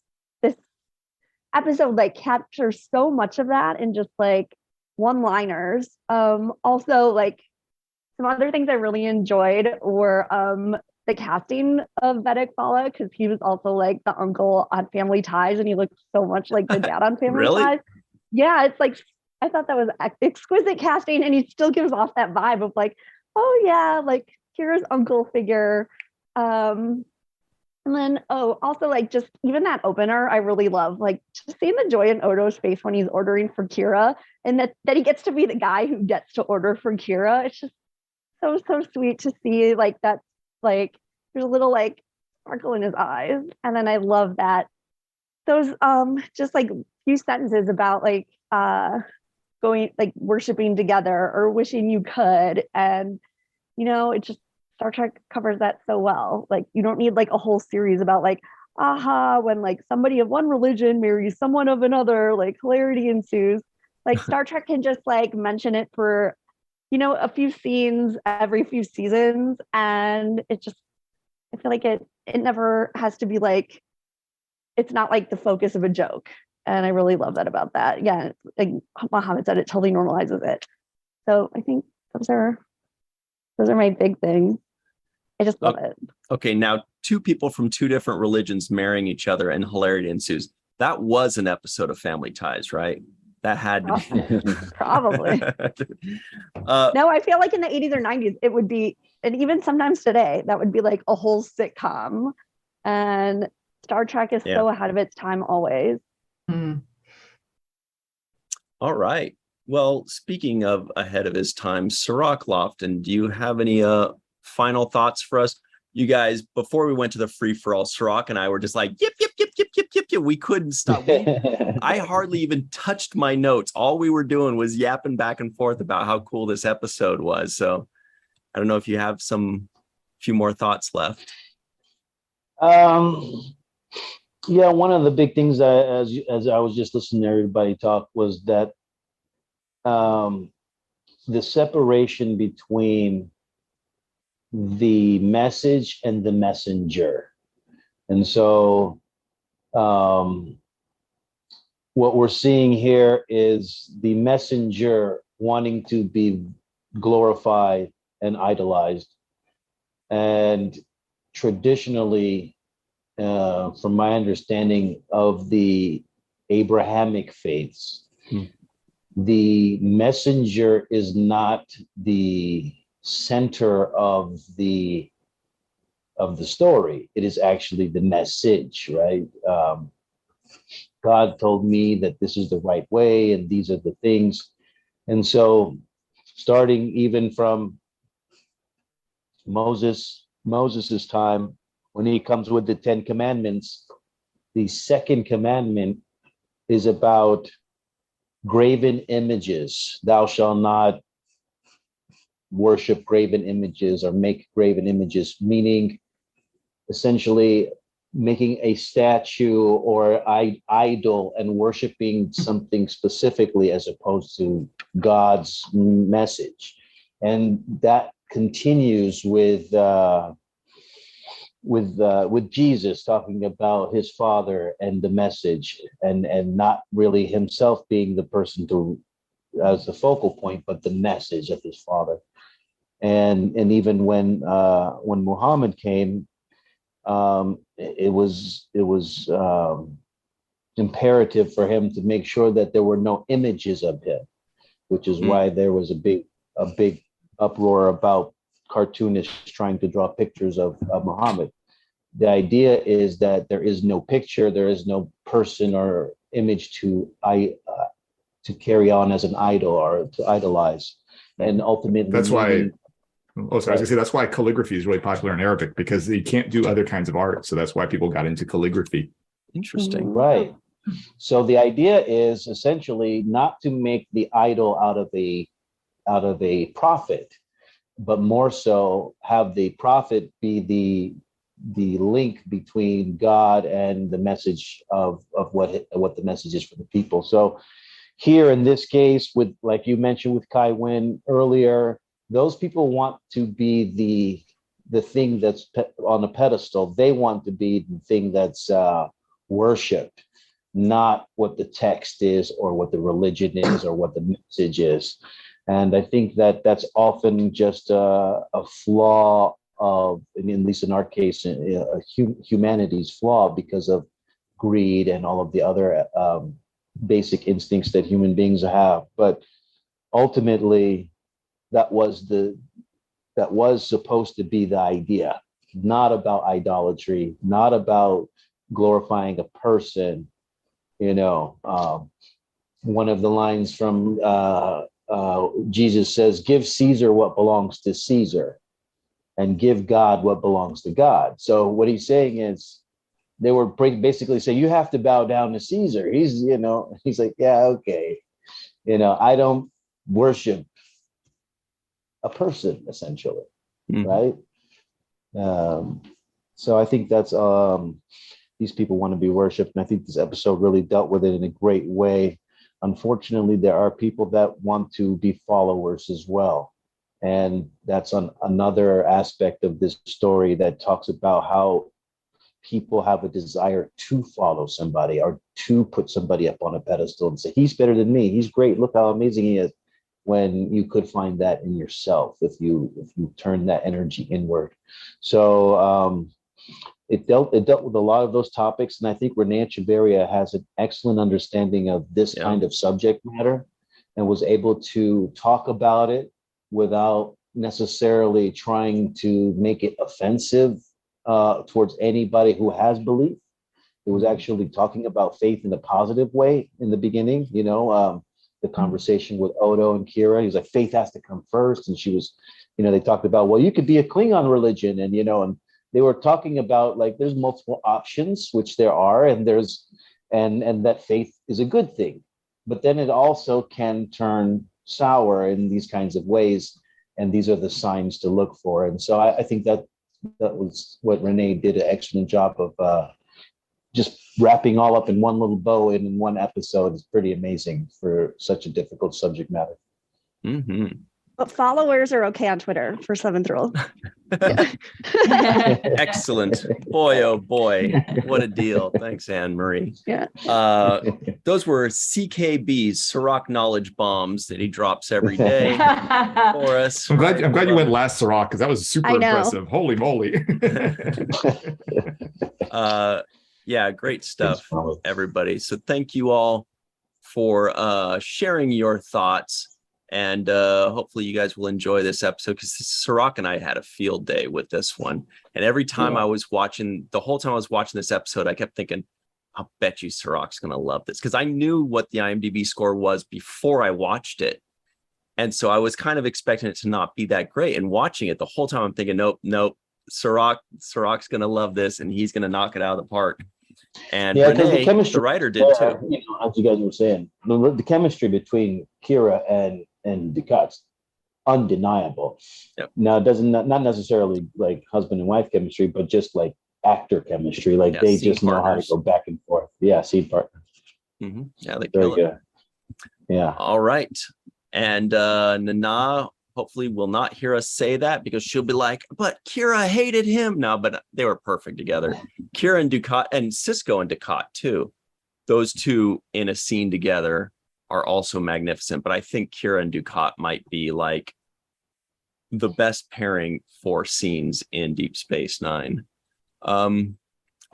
episode like captures so much of that in just like one-liners. Also like some other things I really enjoyed were the casting of Vedek Fala, because he was also like the uncle on Family Ties and he looked so much like the dad on Family Really? Ties. Yeah, it's like I thought that was exquisite casting, and he still gives off that vibe of like, oh yeah, like Kira's uncle figure. And then, also like just even that opener, I really love, like just seeing the joy in Odo's face when he's ordering for Kira, and that he gets to be the guy who gets to order for Kira. It's just so sweet to see. Like that's like there's a little like sparkle in his eyes, and then I love that those just like few sentences about like going like worshiping together or wishing you could, and it just Star Trek covers that so well. Like you don't need like a whole series about like, when like somebody of one religion marries someone of another, like hilarity ensues. Like Star Trek can just like mention it for, a few scenes every few seasons. And I feel like it never has to be like, it's not like the focus of a joke. And I really love that about that. Yeah. Like Mohamed said, it totally normalizes it. So I think those are my big things. I just love it. Okay, now two people from two different religions marrying each other and hilarity ensues. That was an episode of Family Ties, right? That had to be. Probably. No, I feel like in the 80s or 90s, it would be, and even sometimes today, that would be like a whole sitcom. And Star Trek is so ahead of its time always. Mm. All right. Well, speaking of ahead of his time, Cirroc, Lofton, do you have any final thoughts for us? You guys, before we went to the free-for-all, Cirroc and I were just like, yip, yip, yip, yip, yip, yip, yip. We couldn't stop. I hardly even touched my notes. All we were doing was yapping back and forth about how cool this episode was. So I don't know if you have few more thoughts left. Yeah, one of the big things as I was just listening to everybody talk was that the separation between the message and the messenger. And so what we're seeing here is the messenger wanting to be glorified and idolized. And traditionally, from my understanding of the Abrahamic faiths, the messenger is not the center of the story. It is actually the message, right? God told me that this is the right way and these are the things. And so starting even from Moses's time, when he comes with the 10 commandments, the second commandment is about graven images. Thou shalt not worship graven images or make graven images, meaning essentially making a statue or idol and worshiping something specifically as opposed to God's message. And that continues with Jesus talking about his Father and the message, and not really himself being the person as the focal point, but the message of his Father. And even when Muhammad came, it was imperative for him to make sure that there were no images of him, which is why there was a big uproar about cartoonists trying to draw pictures of Muhammad. The idea is that there is no picture, there is no person or image to carry on as an idol or to idolize, and ultimately that's why. I was gonna say that's why calligraphy is really popular in Arabic, because you can't do other kinds of art. So that's why people got into calligraphy. Interesting. Right. So the idea is essentially not to make the idol out of a prophet, but more so have the prophet be the link between God and the message of what the message is for the people. So here in this case, with, like you mentioned with Kai Wynn earlier, those people want to be the thing that's on a pedestal. They want to be the thing that's worshipped, not what the text is or what the religion is or what the message is. And I think that that's often just a flaw of, at least in our case, humanity's flaw because of greed and all of the other basic instincts that human beings have. But ultimately, that was supposed to be the idea, not about idolatry, not about glorifying a person. One of the lines from Jesus says, "Give Caesar what belongs to Caesar, and give God what belongs to God." So what he's saying is, they were basically saying, you have to bow down to Caesar. He's like, yeah, okay. I don't worship a person, essentially, right? So I think that's these people want to be worshipped, and I think this episode really dealt with it in a great way. Unfortunately, there are people that want to be followers as well, and that's another aspect of this story that talks about how people have a desire to follow somebody or to put somebody up on a pedestal and say, he's better than me, he's great, look how amazing he is, when you could find that in yourself if you turn that energy inward. So it dealt with a lot of those topics, and I think Renee Echeverria has an excellent understanding of this kind of subject matter and was able to talk about it without necessarily trying to make it offensive towards anybody who has belief. It was actually talking about faith in a positive way in the beginning. The conversation with Odo and Kira, he's like, faith has to come first. And she was, they talked about, well, you could be a Klingon religion. And, and they were talking about, like, there's multiple options, which there are, and and that faith is a good thing. But then it also can turn sour in these kinds of ways. And these are the signs to look for. And so I think that was what Renee did an excellent job of just wrapping all up in one little bow in one episode. Is pretty amazing for such a difficult subject matter. But followers are okay on Twitter for Seventh Rule. Excellent. Boy, oh boy. What a deal. Thanks, Anne-Marie. Yeah. Those were CKB's Cirroc knowledge bombs that he drops every day for us. I'm glad you went last, Cirroc, because that was super impressive. Holy moly. Yeah, great stuff, everybody. So thank you all for sharing your thoughts. And hopefully you guys will enjoy this episode, because Cirroc and I had a field day with this one. And every time I was watching, the whole time I was watching this episode, I kept thinking, I'll bet you Cirroc's going to love this, because I knew what the IMDb score was before I watched it. And so I was kind of expecting it to not be that great. And watching it the whole time, I'm thinking, nope, Cirroc's going to love this, and he's going to knock it out of the park. And Renee, the writer, did too. As you guys were saying, the chemistry between Kira and Ducat's undeniable. Yep. Now, it doesn't not necessarily like husband and wife chemistry, but just like actor chemistry. Like they just know how to go back and forth. Yeah, scene partners. Yeah, they very good. Yeah. All right, and Nana hopefully will not hear us say that, because she'll be like, but Kira hated him. No, but they were perfect together. Kira and Ducat, and Sisko and Ducat too. Those two in a scene together are also magnificent. But I think Kira and Ducat might be like the best pairing for scenes in Deep Space Nine. All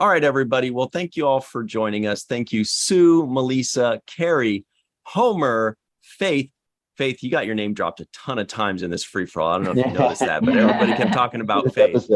right, everybody. Well, thank you all for joining us. Thank you, Sue, Malissa, Carrie, Homer, Faith. Faith, you got your name dropped a ton of times in this free-for-all. I don't know if you noticed that, but everybody kept talking about Faith.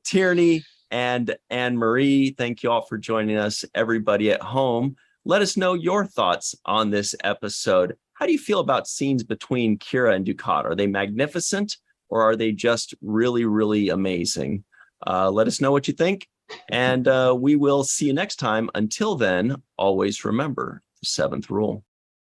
Tierney and Anne-Marie, thank you all for joining us. Everybody at home, let us know your thoughts on this episode. How do you feel about scenes between Kira and Ducat? Are they magnificent, or are they just really, really amazing? Let us know what you think, and we will see you next time. Until then, always remember the seventh rule.